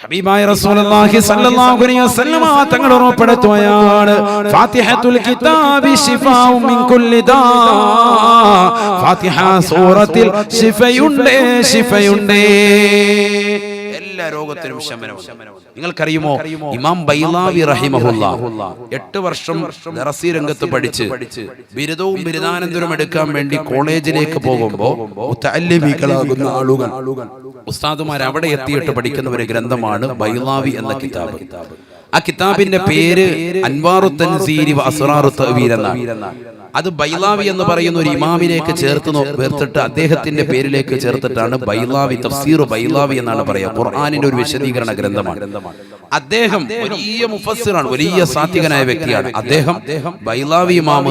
ഹബീബായ റസൂലുള്ളാഹി സ്വല്ലല്ലാഹു അലൈഹി വസല്ലം തങ്ങൾ ഉറപ്പെടുത്തുകയാണ് ഫാത്തിഹത്തുൽ കിതാബി ശിഫാഉ മിൻ കുല്ലി ദാ. ഫാത്തിഹ സൂറത്തിൽ ശിഫയുണ്ട് എല്ലാ രോഗത്തിനും ശമനമാണ്. നിങ്ങൾക്കറിയുമോ, ഇമാം ബൈലാവി റഹിമഹുല്ലാഹ് 8 വർഷം ദർസി രംഗത്ത് പഠിച്ച് ബിരുദവും ബിരുദാനന്തരവും എടുക്കാൻ വേണ്ടി കോളേജിലേക്ക് പോകുമ്പോൾ മുതഅല്ലിമീകളാകുന്ന ആളുകൾ, ഉസ്താദുമാർ അവിടെ എത്തിയിട്ട് പഠിക്കുന്ന ഒരു ഗ്രന്ഥമാണ് ബൈലാവി എന്ന കിതാബ്. ആ കിതാബിന്റെ പേര് അൻവാറു തൻസീരി വ അസ്റാറു തഅവീൽ എന്നാണ്. അത് ബൈലാവി എന്ന് പറയുന്ന ഒരു ഇമാമിലേക്ക് ചേർത്തിട്ട് അദ്ദേഹത്തിന്റെ പേരിലേക്ക് ചേർത്തിട്ടാണ് ബൈലാവി, തഫ്സീർ ബൈലാവി എന്നാണ് പറയുക. ഖുർആനിന്റെ ഒരു വിശദീകരണ ഗ്രന്ഥമാണ്. അദ്ദേഹം വലിയ മുഫസ്സിറാണ്, വലിയ സാത്വികനായ വ്യക്തിയാണ്. അദ്ദേഹം ബൈലാവി ഇമാം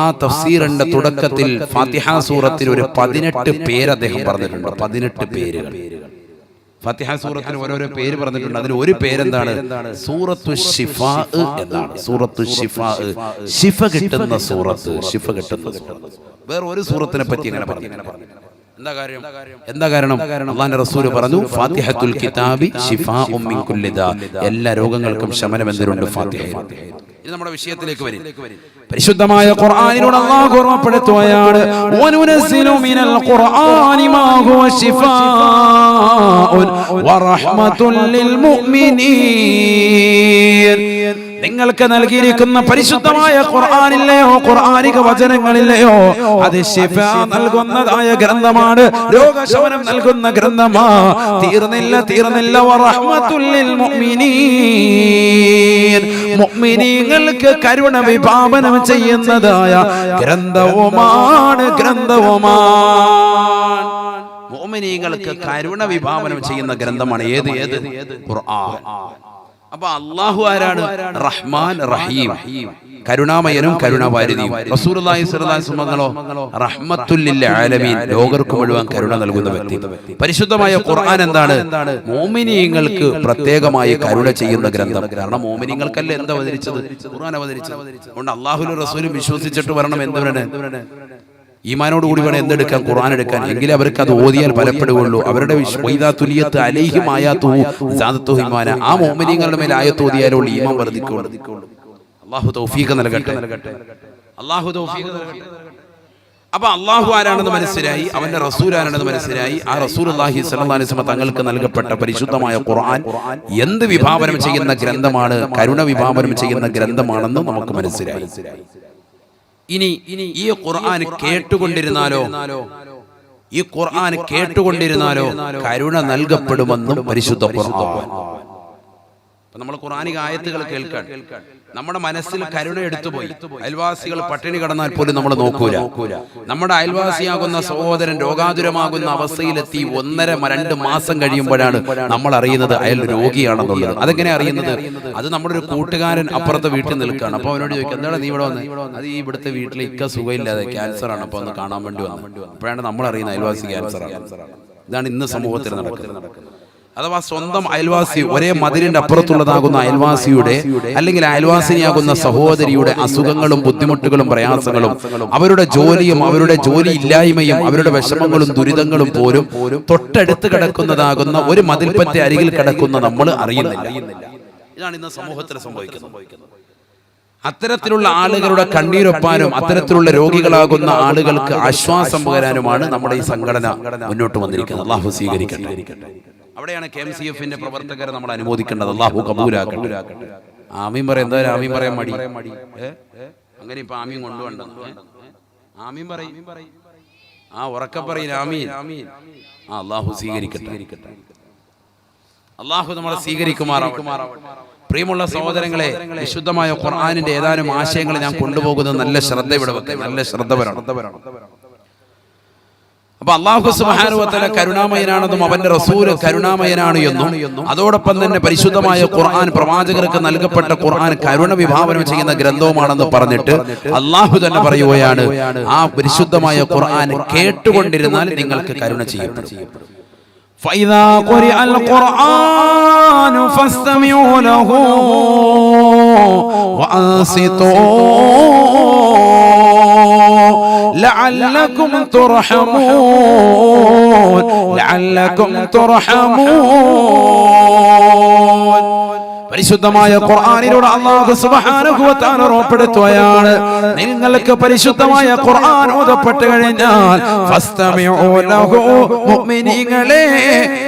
ആ തഫ്സീറിന്റെ തുടക്കത്തിൽ ഫാത്തിഹ സൂറത്തിൽ ഒരു 18 പേര് അദ്ദേഹം പറഞ്ഞിട്ടുണ്ട്. 18 പേരുകൾ ഫാത്തിഹ സൂറത്തിന് ഓരോരോ പേര് പറഞ്ഞിട്ടുണ്ട്. അതിൽ ഒരു പേരെന്താണ്? സൂറത്തു ശിഫാ എന്നാണ്. സൂറത്തു ശിഫാ, ശിഫ കിട്ടുന്ന സൂറത്ത്, ശിഫ കിട്ടുന്ന സൂറത്ത്. വേറെ ഒരു സൂറത്തിനെ പറ്റി അങ്ങനെ പറഞ്ഞു. എന്താ കാരണം? അല്ലാഹുവിന്റെ റസൂൽ പറഞ്ഞു ഫാത്തിഹത്തുൽ കിതാബി ശിഫാഉ മിൻ കുല്ലി ദാ. എല്ലാ രോഗങ്ങൾക്കും ശമനം എന്തിനുണ്ട്? ഫാത്തിഹയിൽ. ഇനി നമ്മുടെ വിഷയത്തിലേക്ക് വരും. പരിശുദ്ധമായ ഖുർആനിലൂടെ അല്ലാഹു ഓർമ്മപ്പെടുത്തുകയാണ് വനുനസ്സിലു മിനൽ ഖുർആനി മാ ഹുവ ശിഫാഉൻ വറഹ്മത്തുൽ ലിൽ മുഅ്മിനീൻ. നിങ്ങൾക്ക് നൽകിയിരിക്കുന്ന പരിശുദ്ധമായ ഖുർആനില്ലയോ, ഖുർആനിക വചനങ്ങളില്ലയോ, അത് ശിഫ നൽകുന്നതായ ഗ്രന്ഥമാണ്, രോഗശമനം നൽകുന്ന ഗ്രന്ഥമാ. തീർന്നില്ല. വറഹ്മത്തുൽ ലിൽ മുഅ്മിനീൻ, മുഅ്മിനീങ്ങൾക്ക് കരുണ വിഭാവനം ചെയ്യുന്നതായ ഗ്രന്ഥവുമാണ്. മുഅ്മിനീങ്ങൾക്ക് കരുണ വിഭാവനം ചെയ്യുന്ന ഗ്രന്ഥമാണ് ഏത്? ഖുർആൻ. അപ്പൊ അല്ലാഹു ആരാണ്? റഹ്മാൻ റഹീം, കരുണാമയനും കരുണാവാരിധിയും. റസൂലുള്ളാഹി സ്വല്ലല്ലാഹു അലൈഹി വസല്ലം റഹ്മത്തുൽ ലിൽ ആലമീൻ, ലോകർക്ക് മുഴുവൻ കരുണ നൽകുന്ന വ്യക്തി. പരിശുദ്ധമായ ഖുർആൻ എന്താണ്? മുഅ്മിനീങ്ങൾക്ക് പ്രത്യേകമായി കരുണ ചെയ്യുന്ന ഗ്രന്ഥം. കാരണം മുഅ്മിനീങ്ങൾക്കല്ലേ എന്താ അവതരിച്ചത്? ഖുർആൻ അവതരിച്ചത്. അതുകൊണ്ട് അല്ലാഹുവിന്റെ റസൂലും വിശ്വസിച്ചിട്ട് വരണം എന്തിനാണ്? ഈമാനോട് കൂടി വേണം എന്തെടുക്കാൻ? ഖുർആൻ എടുക്കാൻ. എങ്കിലേ അവർക്ക് അത് ഓതിയാൽ ഫലപ്പെടുകയുള്ളൂ. അവരുടെ ആ മുഅ്മിനീങ്ങളുടെ മേൽ ആയത്ത് ഓതിയാലുള്ള ഈമാൻ വർദ്ധിക്കുകയുള്ളൂ. അല്ലാഹു തൗഫീഖ് നൽകട്ടെ. അപ്പൊ അല്ലാഹു ആരാണെന്ന് മനസ്സിലായി, അവന്റെ റസൂൽ ആരാണെന്ന് മനസ്സിലായി. ആ റസൂലുള്ളാഹി സ്വല്ലല്ലാഹു അലൈഹി വസല്ലം തങ്ങൾക്ക് നൽകപ്പെട്ട പരിശുദ്ധമായ ഖുർആൻ എന്ത് വിഭാവനം ചെയ്യുന്ന ഗ്രന്ഥമാണ്? കരുണ വിഭാവനം ചെയ്യുന്ന ഗ്രന്ഥമാണെന്ന് നമുക്ക് മനസ്സിലായി. ഇനി ഈ ഖുർആൻ കേട്ടുകൊണ്ടിരുന്നാലോ കരുണ നൽകപ്പെടുമെന്നും പരിശുദ്ധ ഖുർആൻ. നമ്മൾ ഖുർആനിക ആയത്തുകൾ കേൾക്കാൻ നമ്മുടെ മനസ്സിൽ കരുണ എടുത്തുപോയി. അയൽവാസികൾ പട്ടിണി കിടന്നാൽ പോലും നമ്മൾ നോക്കൂല. നമ്മുടെ അയൽവാസിയാകുന്ന സഹോദരൻ രോഗാതുരമാകുന്ന അവസ്ഥയിലെത്തി 1.5-2 മാസം കഴിയുമ്പോഴാണ് നമ്മൾ അറിയുന്നത് അയാൾ രോഗിയാണെന്നുള്ളത്. അതെങ്ങനെ അറിയുന്നത്? അത് നമ്മുടെ ഒരു കൂട്ടുകാരൻ അപ്പുറത്തെ വീട്ടിൽ നിൽക്കുകയാണ്. അപ്പൊ അവനോട് ചോദിക്കും, എന്താണ് നീ ഇവിടെ വന്ന്? അത് ഈ ഇവിടുത്തെ വീട്ടിൽ ഇക്ക സുഖമില്ലാതെ ക്യാൻസർ ആണ്, അപ്പൊ ഒന്ന് കാണാൻ വേണ്ടി വന്നു. അപ്പോഴാണ് നമ്മൾ അറിയുന്നത് അയൽവാസി ക്യാൻസർ ആണ്. ഇതാണ് ഇന്ന് സമൂഹത്തിൽ നടക്കുന്നത്. അഥവാ സ്വന്തം അയൽവാസി, ഒരേ മതിലിന്റെ അപ്പുറത്തുള്ളതാകുന്ന അയൽവാസിയുടെ അല്ലെങ്കിൽ അയൽവാസിനിയാകുന്ന സഹോദരിയുടെ അസുഖങ്ങളും ബുദ്ധിമുട്ടുകളും പ്രയാസങ്ങളും അവരുടെ ജോലിയും അവരുടെ ജോലി ഇല്ലായ്മയും അവരുടെ വിഷമങ്ങളും ദുരിതങ്ങളും പോലും തൊട്ടടുത്ത് കിടക്കുന്നതാകുന്ന ഒരു മതിൽപ്പറ്റ അരികിൽ കിടക്കുന്ന നമ്മൾ അറിയുന്നില്ല. ഇതാണ് ഇന്ന് സമൂഹത്തിൽ സംഭവിക്കുന്നത്. അത്തരത്തിലുള്ള ആളുകളുടെ കണ്ണീരൊപ്പാനും അത്തരത്തിലുള്ള രോഗികളാകുന്ന ആളുകൾക്ക് ആശ്വാസം പകരാനുമാണ് നമ്മുടെ ഈ സംഘടന മുന്നോട്ട് വന്നിരിക്കുന്നത്. അല്ലാഹു സ്വീകരിക്കട്ടെ. അവിടെയാണ് KMCF-ന്റെ പ്രവർത്തകരെ നമ്മൾ അനുമോദിക്കേണ്ടത്. അല്ലാഹു കബൂലാക്കട്ടെ. ആമീൻ പറയും. എന്താ ആമീൻ പറയാൻ മടി? അങ്ങനെ ഇപ്പൊ ആമീൻ കൊണ്ടുവണ്ട. ആമീൻ പറയും. ഉറക്കെ പറയും ആമീൻ. അല്ലാഹു സ്വീകരിക്കട്ടെ. അല്ലാഹു നമ്മളെ സ്വീകരിക്കുമാറാവട്ടെ. പ്രിയമുള്ള സഹോദരങ്ങളെ, വിശുദ്ധമായ ഖുർആനിന്റെ ഏതാനും ആശയങ്ങൾ ഞാൻ കൊണ്ടുപോകുന്നത് നല്ല ശ്രദ്ധ ഇവിടെ വെക്കുക, നല്ല ശ്രദ്ധ വരണം. അപ്പൊ അല്ലാഹു സുബ്ഹാനഹു വ തആല കരുണാമയനാണെന്നും അവന്റെ റസൂൽ കരുണാമയനാണ് എന്നും അതോടൊപ്പം തന്നെ പരിശുദ്ധമായ ഖുർആൻ, പ്രവാചകർക്ക് നൽകപ്പെട്ട ഖുർആൻ കരുണ വിഭാവനം ചെയ്യുന്ന ഗ്രന്ഥവുമാണെന്ന് പറഞ്ഞിട്ട് അല്ലാഹു തന്നെ പറയുകയാണ്, ആ പരിശുദ്ധമായ ഖുർആൻ കേട്ടുകൊണ്ടിരുന്നാൽ നിങ്ങൾക്ക് കരുണ ചെയ്യപ്പെടും. فإذا قرئ القرآن فاستمعوا له وأنصتوا لعلكم ترحمون. പരിശുദ്ധമായ ഖുർആനിലൂടെ അല്ലാഹു സുബ്ഹാനഹു വ തആല ഉറപ്പെടുത്തുകയാണ്, നിങ്ങൾക്ക് പരിശുദ്ധമായ ഖുർആൻ ഓതപ്പെട്ട് കഴിഞ്ഞാൽ ഫസ്തമിഉ ലഹു, മുഅ്മിനീങ്ങളെ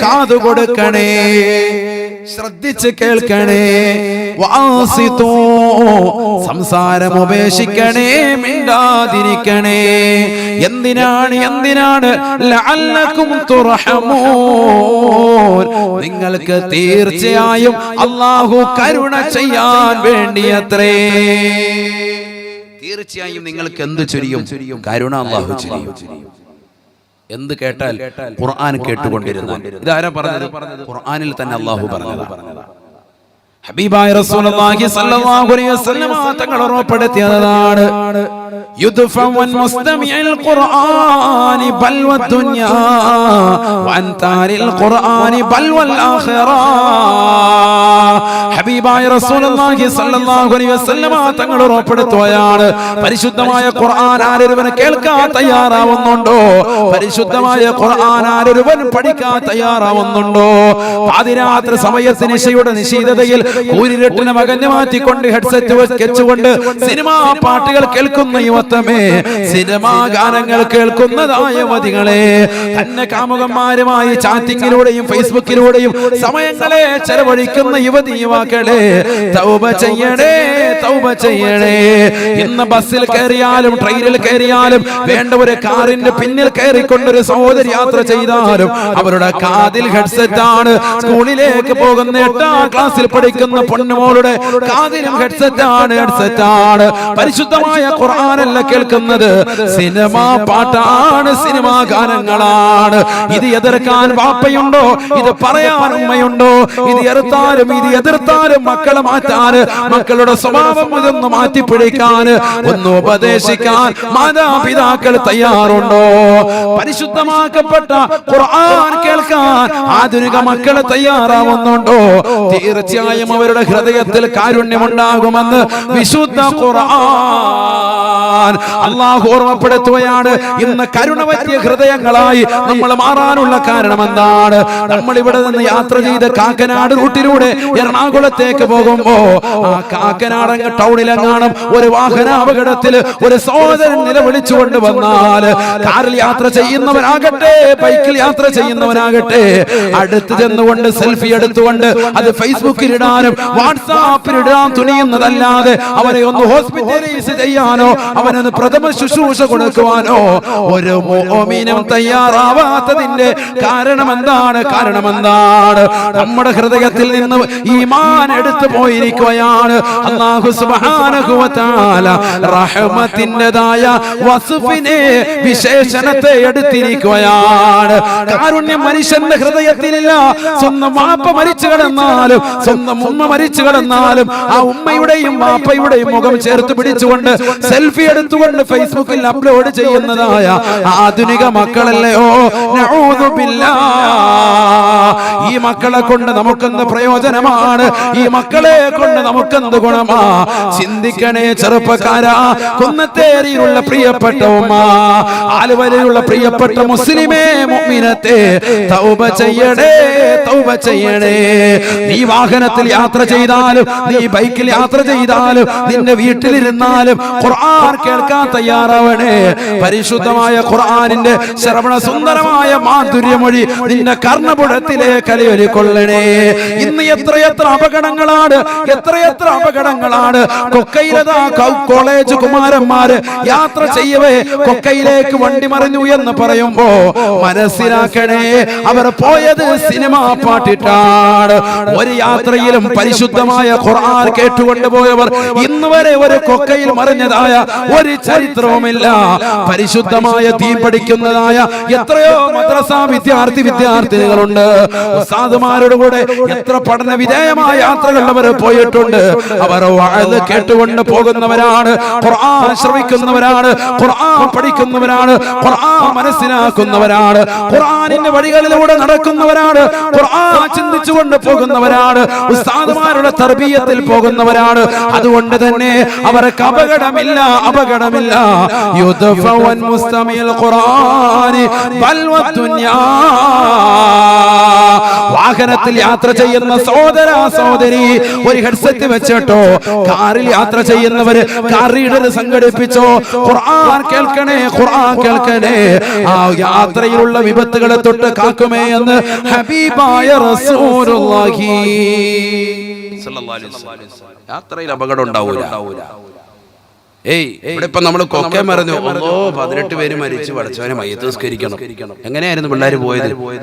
കാതു കൊടുക്കണേ, ശ്രദ്ധിച്ച് കേൾക്കണേ, വഅൻസിതു, സംസാരം ഉപേക്ഷിക്കണേ, മിണ്ടാതിരിക്കണേ. എന്തിനാണ് ലഅല്ലകും തുർഹമൂൻ, നിങ്ങൾക്ക് തീർച്ചയായും അല്ലാഹു കരുണ ചെയ്യാൻ വേണ്ടിയത്രേ. തീർച്ചയായും നിങ്ങൾക്ക് എന്ത് ചൊരിയും? കരുണ അല്ലാഹു ചൊരിയും. എന്ത് കേട്ടാൽ? ഖുർആൻ കേട്ടുകൊണ്ടിരുന്നാൽ. ഇതാരാ പറഞ്ഞത്? ഖുർആനിൽ തന്നെ അല്ലാഹു പറഞ്ഞതാണ്. ഹബീബായ റസൂലുള്ളാഹി സ്വല്ലല്ലാഹു അലൈഹി വസല്ലം തങ്ങൾ ഉറപ്പെടുത്തിയതാണ്, യുദ്ഫഉൻ മുസ്തമിഉൽ ഖുർആനി ബൽവ ദുനിയാ വഅൻ താരിൽ ഖുർആനി ബൽവൽ ആഖിറ. ഹബീബായ റസൂലുള്ളാഹി സ്വല്ലല്ലാഹു അലൈഹി വസല്ലം തങ്ങൾ ഉറപ്പെടുത്തുകയാണ്, പരിശുദ്ധമായ ഖുർആൻ ആരൊരുവൻ കേൾക്കാൻ തയ്യാറാവുന്നുണ്ടോ, പരിശുദ്ധമായ ഖുർആൻ ആരൊരുവൻ പഠിക്കാൻ തയ്യാറാവുന്നുണ്ടോ, പാതിരാത്രി സമയത്ത് നിശയുടെ നിശീതതയിൽ കൂരിരട്ടിനെ മകഞ്ഞു മാറ്റിക്കൊണ്ട് ഹെഡ്സെറ്റ് വെച്ചുകൊണ്ട് സിനിമാ പാട്ടുകൾ കേൾക്കുന്ന യുവത്വമേ, സിനിമാ ഗാനങ്ങൾ കേൾക്കുന്നതായ യുവതികളെ, തന്നെ കാമുകന്മാരുമായി ചാറ്റിങ്ങിലൂടെയും ഫേസ്ബുക്കിലൂടെയും സമയങ്ങളെ ചെലവഴിക്കുന്ന യുവതി യുവാക്കളെ, തൗബ ചെയ്യണേ, തൗബ ചെയ്യണേ. ഇന്ന് ബസ്സിൽ കയറിയാലും ട്രെയിനിൽ കയറിയാലും വേണ്ട ഒരു കാറിന്റെ പിന്നിൽ കയറിക്കൊണ്ടൊരു സഹോദരി യാത്ര ചെയ്താലും അവരുടെ കാതിൽ ഹെഡ്സെറ്റ് ആണ്. സ്കൂളിലേക്ക് പോകുന്ന 8ാം ക്ലാസ്സിൽ പഠിക്കുന്ന പൊന്നുമോളുടെ കാതിലും ഹെഡ്സെറ്റ് ആണ്. പരിശുദ്ധമായ ഖുർആനല്ല കേൾക്കുന്നത്, സിനിമാ പാട്ടാണ്, സിനിമാ ഗാനങ്ങളാണ്. ഇത് എതിർക്കാൻ വാപ്പയുണ്ടോ? ഇത് പറയാൻ ഉമ്മയുണ്ടോ? ഇത് എതിർത്താലും മക്കളെ മാറ്റാൻ, മക്കളുടെ സ്വഭാവം ഇതൊന്ന് മാറ്റിപ്പിടിക്കാൻ, ഒന്ന് ഉപദേശിക്കാൻ മാതാപിതാക്കൾ തയ്യാറുണ്ടോ? പരിശുദ്ധമാക്കപ്പെട്ട ഖുർആൻ കേൾക്കാൻ ആധുനിക മക്കളെ തയ്യാറാവുന്നുണ്ടോ? തീർച്ചയായും അവരുടെ ഹൃദയത്തിൽ കാരുണ്യമുണ്ടാകുമെന്ന് വിശുദ്ധ ഖുർആൻ അല്ലാഹു ഓർമ്മപ്പെടുത്തുകയാണ്. ഇന്ന് കരുണ പറ്റിയ ഹൃദയങ്ങളായി നമ്മൾ മാറാനുള്ള കാരണം എന്താണ്? നമ്മൾ ഇവിടെ നിന്ന് യാത്ര ചെയ്ത് കാക്കനാട് റൂട്ടിലൂടെ എറണാകുളത്തേക്ക് പോകുമ്പോ ആ കാക്കനാട് ടൗണിലെങ്ങാനും ഒരു വാഹനാപകടത്തിൽ ഒരു സഹോദരൻ നിലവിളിച്ചുകൊണ്ട് വന്നാൽ, കാറിൽ യാത്ര ചെയ്യുന്നവനാകട്ടെ ബൈക്കിൽ യാത്ര ചെയ്യുന്നവനാകട്ടെ, അടുത്ത് ചെന്നുകൊണ്ട് സെൽഫി എടുത്തുകൊണ്ട് അത് ഫേസ്ബുക്കിൽ ഇടാനും വാട്സാപ്പിൽ ഇടാൻ തുനിയുന്നതല്ലാതെ അവനെ ഒന്ന് ഹോസ്പിറ്റലൈസ് ചെയ്യാനോ അവനൊന്ന് പ്രഥമ ശുശ്രൂഷ കൊടുക്കുവാനോ ഒരു മുഅ്മിനും തയ്യാറാവാത്തതിന്റെ കാരണം എന്താണ്? നമ്മുടെ ഹൃദയത്തിൽ നിന്ന് ഈമാൻ എടുത്തു പോയിരിക്കുകയാണ്. അല്ലാഹു സുബ്ഹാനഹു വ തആല റഹ്മത്തിന്റേതായ വസ്ഫിനെ, വിശേഷണത്തെ എടുത്തിരിക്കുകയാണ്. കാരുണ്യം മനുഷ്യന്റെ ഹൃദയത്തിലില്ല. സ്വന്തം വാപ്പ മരിച്ചു കിടന്നാലും, സ്വന്തം ഉമ്മ മരിച്ചു കിടന്നാലും ആ ഉമ്മയുടെയും വാപ്പയുടെയും മുഖം ചേർത്ത് പിടിച്ചുകൊണ്ട് സെൽഫി എടുത്തുകൊണ്ട് ഫേസ്ബുക്കിൽ അപ്ലോഡ് ചെയ്യുന്നതായ ആധുനിക മക്കളല്ലയോ? നഊദു ബില്ലാഹ്. ഈ മക്കളെ കൊണ്ട് നമുക്കെന്ത് പ്രയോജനമാണ്? ഈ മക്കളെ കൊണ്ട് നമുക്കെന്ത് ഗുണമാ? ചിന്തിക്കണേ ചെറുപ്പക്കാരാ. കുന്നത്തേരിയിലുള്ള പ്രിയപ്പെട്ട ഉമ്മ, ആലുവയിലുള്ള പ്രിയപ്പെട്ട മുസ്ലിമേ, മുഅ്മിനത്തെ, തൗബ ചെയ്യണേ, തൗബ ചെയ്യണേ. നീ വാഹനത്തിൽ യാത്ര ചെയ്താലും, നീ ബൈക്കിൽ യാത്ര ചെയ്താലും, നിന്റെ വീട്ടിലിരുന്നാലും ഖുർആൻ കേൾക്കാൻ തയ്യാറാവണേ. പരിശുദ്ധമായ ഖുർആനിന്റെ ശ്രവണ സുന്ദരമായ മാധുര്യമൊഴി നിന്റെ കർണപുടത്തിലേക്ക് അലയൊലിക്കൊള്ളണേ. ഇന്ന് എത്രയെത്ര അപകടങ്ങളാണ്. കൊക്കയിലതാ കോളേജ് കുമാരന്മാര് യാത്ര ചെയ്യവേ കൊക്കയിലേക്ക് വണ്ടി മറിഞ്ഞു എന്ന് പറയുമ്പോ മനസ്സിലാക്കണേ, അവർ പോയത് സിനിമാ പാട്ടിട്ടാണ്. ഒരു യാത്രയിലും പരിശുദ്ധമായ ഖുർആൻ കേട്ടുകൊണ്ടുപോയവർ ഇന്ന് വരെ ഒരു കൊക്കയിൽ മറിഞ്ഞതായ ഒരു ചരിത്രവുമില്ല. പരിശുദ്ധമായ ദീൻ പഠിക്കുന്നതായ എത്രയോ മദ്രസ വിദ്യാർത്ഥിനികളുണ്ട്. ഉസ്താദുമാരുടെ കൂടെ എത്ര പഠന വിധേയമായ യാത്രകൾ അവർ പോയിട്ടുണ്ട്. അവർ വഅദ് കേട്ടുകൊണ്ട് പോകുന്നവരാണ്, ഖുർആൻ ശ്രവിക്കുന്നവരാണ്, ഖുർആൻ പഠിക്കുന്നവരാണ്, ഖുർആൻ മനസ്സിലാക്കുന്നവരാണ്, ഖുർആനിന്റെ വഴികളിലൂടെ നടക്കുന്നവരാണ്, ഖുർആൻ ചിന്തിച്ചുകൊണ്ട് പോകുന്നവരാണ്, ഉസ്താദുമാരുടെ തർബീയത്തിൽ പോകുന്നവരാണ്. അതുകൊണ്ട് തന്നെ അവർക്ക് അപകടമില്ല. യുദ്ഫവൻ മുസ്തമിൽ ഖുർആനി ബൽവ ദുനിയാ. വാഹനത്തിൽ യാത്ര ചെയ്യുന്ന സഹോദര സഹോദരി ഒരു ഹെഡ്സെറ്റ് വെച്ചിട്ടോ, കാറിൽ യാത്ര ചെയ്യുന്നവര് കാർ റീഡർ സംഘടിപ്പിച്ചോ, ഖുർആൻ കേൾക്കണേ, ഖുർആൻ കേൾക്കണേ, ആ യാത്രയിലുള്ള വിപത്തുകളെ തൊട്ട് കാക്കുമേ എന്ന് ഹബീബായ റസൂലുള്ളാഹി സ്വല്ലല്ലാഹു അലൈഹി വസല്ലം. യാത്രയിൽ അപകടം ഉണ്ടാവൂല. ഇവിടെ ഇപ്പൊ നമ്മള് കൊക്കെ മറന്നു, 18 പേര് മരിച്ചു, പഠിച്ചവനെ മയ്യത്ത് നിസ്കരിക്കണം. എങ്ങനെയായിരുന്നു പിള്ളേര്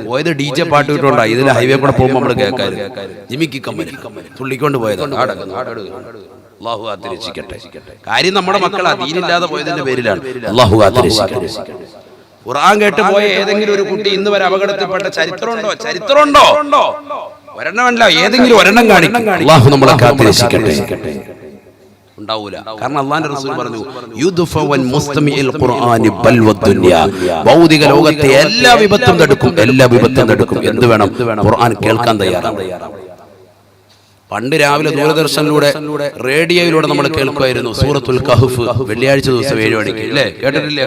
പോയത് DJ പാട്ട് കിട്ടുണ്ടായി. ഇതിൽ ഹൈവേ കൂടെ പോകുമ്പോൾ നമ്മള് കേൾക്കാറ് ജിമിക്കി കമ്മൽ തുള്ളിക്കൊണ്ട് പോയത്. അല്ലാഹു കാത്തിരക്ഷിക്കട്ടെ. കാര്യം നമ്മുടെ മക്കൾ ദീനില്ലാതെ പോയതിന്റെ പേരിലാണ്. അല്ലാഹു കാത്തിരക്ഷിക്കട്ടെ. ഖുർആൻ കേട്ട് പോയ ഏതെങ്കിലും ഒരു കുട്ടി ഇന്ന് വരെ അപകടത്തിൽപ്പെട്ട ചരിത്രമുണ്ടോ? ഒരെണ്ണമല്ല, ഏതെങ്കിലും ഒരെണ്ണം കാണിക്കും. അല്ലാഹു നമ്മളെ കാത്തിരക്ഷിക്കട്ടെ. ഉണ്ടാവൂല. കാരണം അല്ലാഹുവിന്റെ റസൂൽ പറഞ്ഞു, യുദ്ഫവൻ മുസ്തമിഇൽ ഖുർആനി ബൽവ ദുനിയ, ഭൗതിക ലോകത്തെ എല്ലാ വിപത്തും തടുക്കും. എന്ത് വേണം? ഖുർആൻ കേൾക്കാൻ തയ്യാറാണ്. പണ്ട് രാവിലെ ദൂരദർശനിലൂടെ റേഡിയോയിലൂടെ നമ്മൾ കേൾക്കുമായിരുന്നു സൂറത്തുൽ കഹ്ഫ്, വെള്ളിയാഴ്ച ദിവസം 7 മണിക്ക്. അല്ലേ, കേട്ടിട്ടില്ലേ?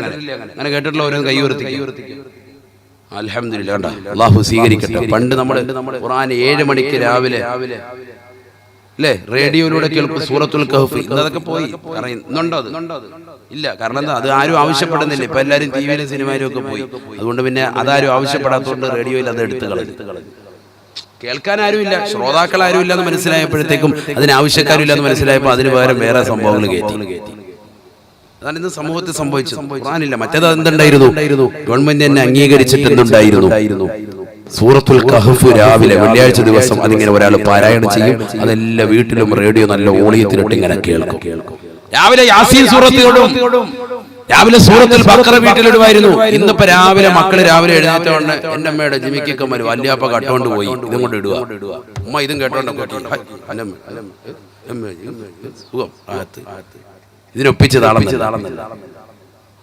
അങ്ങനെ കേട്ടിട്ടുള്ള ഓരോ കൈ ഉയർത്തി. അൽഹംദുലില്ലാഹ്, അല്ലാഹു സ്വീകരിക്കട്ടെ. പണ്ട് നമ്മൾ ഖുർആൻ 7 മണിക്ക് രാവിലെ അല്ലേ റേഡിയോയിലൂടെ കേൾക്കും സൂറത്തുൽ കഹ്ഫ്. ഇന്നതൊക്കെ പോയി. കാരണം ഇന്നുണ്ടോ? അത് ഇല്ല. കാരണം എന്താ? അത് ആരും ആവശ്യപ്പെടുന്നില്ല. ഇപ്പൊ എല്ലാവരും ടിവിയിലും സിനിമയിലും ഒക്കെ പോയി. അതുകൊണ്ട് പിന്നെ അതാരും ആവശ്യപ്പെടാത്തതുകൊണ്ട് റേഡിയോയിൽ അത് എടുത്തു കളഞ്ഞു. കേൾക്കാൻ ആരുമില്ല, ശ്രോതാക്കൾ ആരും ഇല്ലെന്ന് മനസ്സിലായപ്പോഴത്തേക്കും, അതിന് ആവശ്യക്കാരും ഇല്ലെന്ന് മനസ്സിലായപ്പോൾ അതിന് പകരം വേറെ സംഭവങ്ങൾ കയറ്റി. അതാണ് ഇന്ന് സമൂഹത്തിൽ സംഭവിച്ചത്. ഖുർആനില്ല. മറ്റേത് എന്തുണ്ടായിരുന്നു? ഗവൺമെന്റ് തന്നെ അംഗീകരിച്ചിട്ട് എന്തുണ്ടായിരുന്നു? സൂറത്തുൽ കഹ്ഫ് രാവിലെ വെള്ളിയാഴ്ച ദിവസം അതിങ്ങനെ ഒരാൾ പാരായണം ചെയ്യും. അതെല്ലാം വീട്ടിലും റേഡിയോ നല്ല ഓളിയത്തിലിട്ട് ഇങ്ങനെ കേൾക്കും. രാവിലെ യാസീൻ സൂറത്തിലോടും രാവിലെ സൂറത്തുൽ ബഖറ വീട്ടിലിടുമായിരുന്നു. ഇന്നിപ്പോ രാവിലെ മക്കള് രാവിലെ എഴുന്നേറ്റോണ്ട് എന്റെ അമ്മയുടെ ജിമിക്കി കമ്മൽ വല്യാപ്പ കട്ടോണ്ട് പോയി, ഇതും കൊണ്ട് ഇടുക. ഉമ്മ ഇതും കേട്ടോണ്ടൊക്കെ ഇതിനൊപ്പിച്ച് താളം.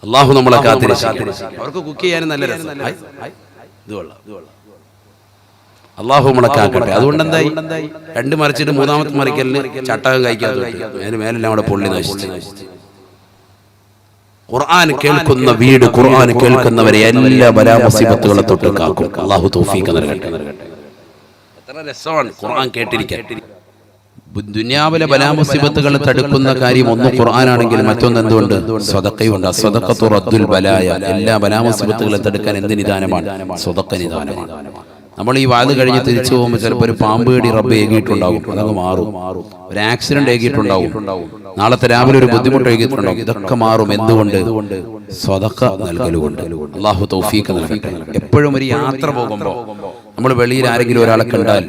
അല്ലാഹു നമ്മളെ കാത്തിരക്ഷിക്കട്ടെ. അവർക്ക് കുക്ക് ചെയ്യാനും നല്ല രസം. ഇത് കൊള്ളാം. അല്ലാഹു നമ്മളെ കാക്കട്ടെ. അതുകൊണ്ട് എന്തായി? 2 മറിച്ചിട്ട് 3ാമത്തെ മറിക്കലിന് ചട്ടകം കഴിക്കാതെ അതിന് മേലെല്ലാം അവിടെ പൊള്ളി നശിച്ചു. ഖുർആൻ കേൾക്കുന്ന വീട്, ഖുർആൻ കേൾക്കുന്നവരെ എല്ലാ ബലാ മുസീബത്തുകളെ തൊട്ട് കാക്കും. അല്ലാഹു തൗഫീഖ് നൽകട്ടെ. എത്ര രസമാണ് ഖുർആൻ കേട്ടിരിക്കാൻ. ദുനിയാവിലെ ബലാ മുസീബത്തുകളെ തടുക്കുന്ന കാര്യം ഒന്ന് ഖുർആനാണെങ്കിൽ മറ്റൊന്ന് എന്തുകൊണ്ട്? സ്വതക്കയുണ്ട്. സ്വതക്കത്തു റദ്ദുൽ ബലായ. എല്ലാ ബലാ മുസീബത്തുകളെ തടുക്കാൻ എന്ത് നിദാനമാണ്? സ്വതക്ക നിദാനമാണ്. നമ്മൾ ഈ വാത് കഴിഞ്ഞ് തിരിച്ചു പോകുമ്പോൾ ചിലപ്പോൾ ഒരു പാമ്പ് കടി റബ്ബ് ഏകിയിട്ടുണ്ടാവും, അതങ്ങ് മാറും. ഒരു ആക്സിഡന്റ് ഏകിയിട്ടുണ്ടാവും, നാളത്തെ രാവിലെ ഒരു ബുദ്ധിമുട്ട് ഏകിയിട്ടുണ്ടാവും. ഇതൊക്കെ മാറും. എന്തുകൊണ്ട്? സ്വതക്ക നൽകലുകൊണ്ട്. അല്ലാഹു തൗഫീഖ് നൽകട്ടെ. എപ്പോഴും ഒരു യാത്ര പോകുമ്പോൾ നമ്മൾ വെളിയിൽ ആരെങ്കിലും ഒരാളെ കണ്ടാൽ,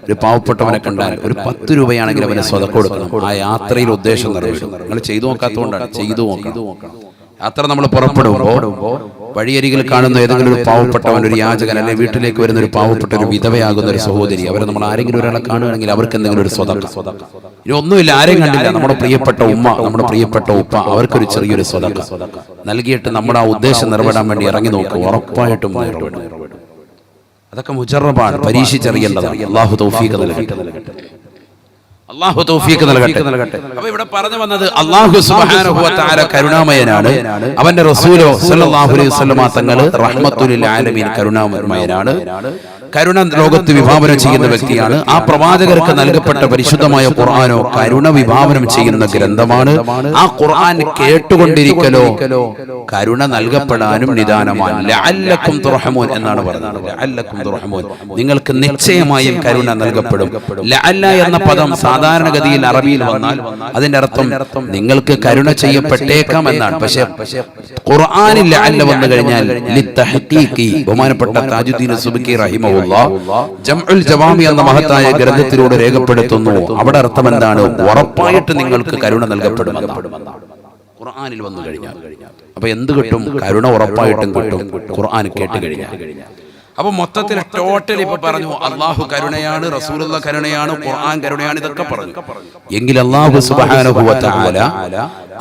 ഒരു പാവപ്പെട്ടവനെ കണ്ടാൽ, ഒരു 10 രൂപയാണെങ്കിൽ അവന് സ്വതക്ക കൊടുക്കണം. ആ യാത്രയിൽ ഉദ്ദേശം നിറവേറ്റും. നിങ്ങൾ ചെയ്തു നോക്കാത്തതുകൊണ്ടാണ്. ചെയ്തു നോക്കണം. യാത്ര നമ്മൾ പുറപ്പെടുമ്പോൾ വഴിയരികിൽ കാണുന്ന ഏതെങ്കിലും ഒരു പാവപ്പെട്ടവൻ, ഒരു യാചകൻ, അല്ലെങ്കിൽ വീട്ടിലേക്ക് വരുന്ന ഒരു പാവപ്പെട്ട ഒരു വിധവയാകുന്ന ഒരു സഹോദരി, അവരെ നമ്മൾ ആരെങ്കിലും ഒരാളെ കാണുകയാണെങ്കിൽ അവർക്ക് എന്തെങ്കിലും ഒരു സ്വതക്ക. ഇനി ഒന്നുമില്ല, ആരെയും കണ്ടില്ല, നമ്മുടെ പ്രിയപ്പെട്ട ഉമ്മ, നമ്മുടെ പ്രിയപ്പെട്ട ഉപ്പ, അവർക്കൊരു ചെറിയൊരു സ്വതക്ക നൽകിയിട്ട് നമ്മുടെ ആ ഉദ്ദേശം നിറവേറ്റാൻ വേണ്ടി ഇറങ്ങി നോക്കുക. ഉറപ്പായിട്ടും നിറവേറ്റും. അതൊക്കെ മുജറബാണ്, പരീക്ഷിച്ചറിയേണ്ടതാണ്. അല്ലാഹു തൗഫീഖ് നൽകട്ടെ. അല്ലാഹു തൗഫീഖ് നൽകട്ടെ. അപ്പോൾ ഇവിടെ പറഞ്ഞു വന്നത് അല്ലാഹു സുബ്ഹാനഹു വ തആല കരുണാമയനാണ്. അവന്റെ റസൂൽ സല്ലല്ലാഹു അലൈഹി വസല്ലമ തങ്ങൾ റഹ്മത്തുൽ ലിൽ ആലമീൻ കരുണാമയനാണ്. കരുണ ലോകത്ത് വിഭാവനം ചെയ്യുന്ന വ്യക്തിയാണ്. ആ പ്രവാചകർക്ക് നൽകപ്പെട്ട പരിശുദ്ധമായ ഖുർആനോ കരുണ വിഭാവനം ചെയ്യുന്ന ഗ്രന്ഥമാണ്. ആ ഖുർആൻ കേട്ടുകൊണ്ടിരിക്കലോ കരുണ നൽകപ്പെടാനും നിദാനമാണ്. ലഅല്ലക്കും തുർഹമൂൻ എന്നാണ് പറഞ്ഞത്. ലഅല്ലക്കും തുർഹമൂൻ, നിങ്ങൾക്ക് നിശ്ചയമായും കരുണ നൽകപ്പെടും. ലഅല്ല എന്ന പദം സാധാരണഗതിയിൽ അറബിയിൽ വന്നാൽ അതിന്റെ അർത്ഥം നിങ്ങൾക്ക് കരുണ ചെയ്യപ്പെട്ടേക്കാം എന്നാണ്. പക്ഷേ ഖുർആനിൽ ലഅല്ല വന്നു കഴിഞ്ഞാൽ ലിത്തഹ്ഖീഖി, ബഹുമാനപ്പെട്ട താജുദ്ദീൻ സുബ്കി റഹിമഹുല്ലാഹ് ജംഉൽ ജവാമി എന്ന മഹത്തായ ഗ്രന്ഥത്തിലൂടെ രേഖപ്പെടുത്തുന്നു. അവിടെ അർത്ഥം എന്താണ്? ഉറപ്പായിട്ട് നിങ്ങൾക്ക് കരുണ നൽകപ്പെടുമെന്നാണ് ഖുർആനിൽ വന്നു കഴിഞ്ഞാൽ. അപ്പൊ എന്ത് കിട്ടും? കരുണ ഉറപ്പായിട്ടും കിട്ടും ഖുർആൻ കേട്ട് കഴിഞ്ഞാൽ. അപ്പൊ മൊത്തത്തിൽ ടോട്ടൽ ഇപ്പൊ പറഞ്ഞു അല്ലാഹു കരുണയാണ്, റസൂലുള്ള കരുണയാണ്, ഖുർആൻ കരുണയാണ്, ഇതൊക്കെ പറഞ്ഞു. എങ്കിൽ അല്ലാഹു സുബ്ഹാനഹു വ തആല,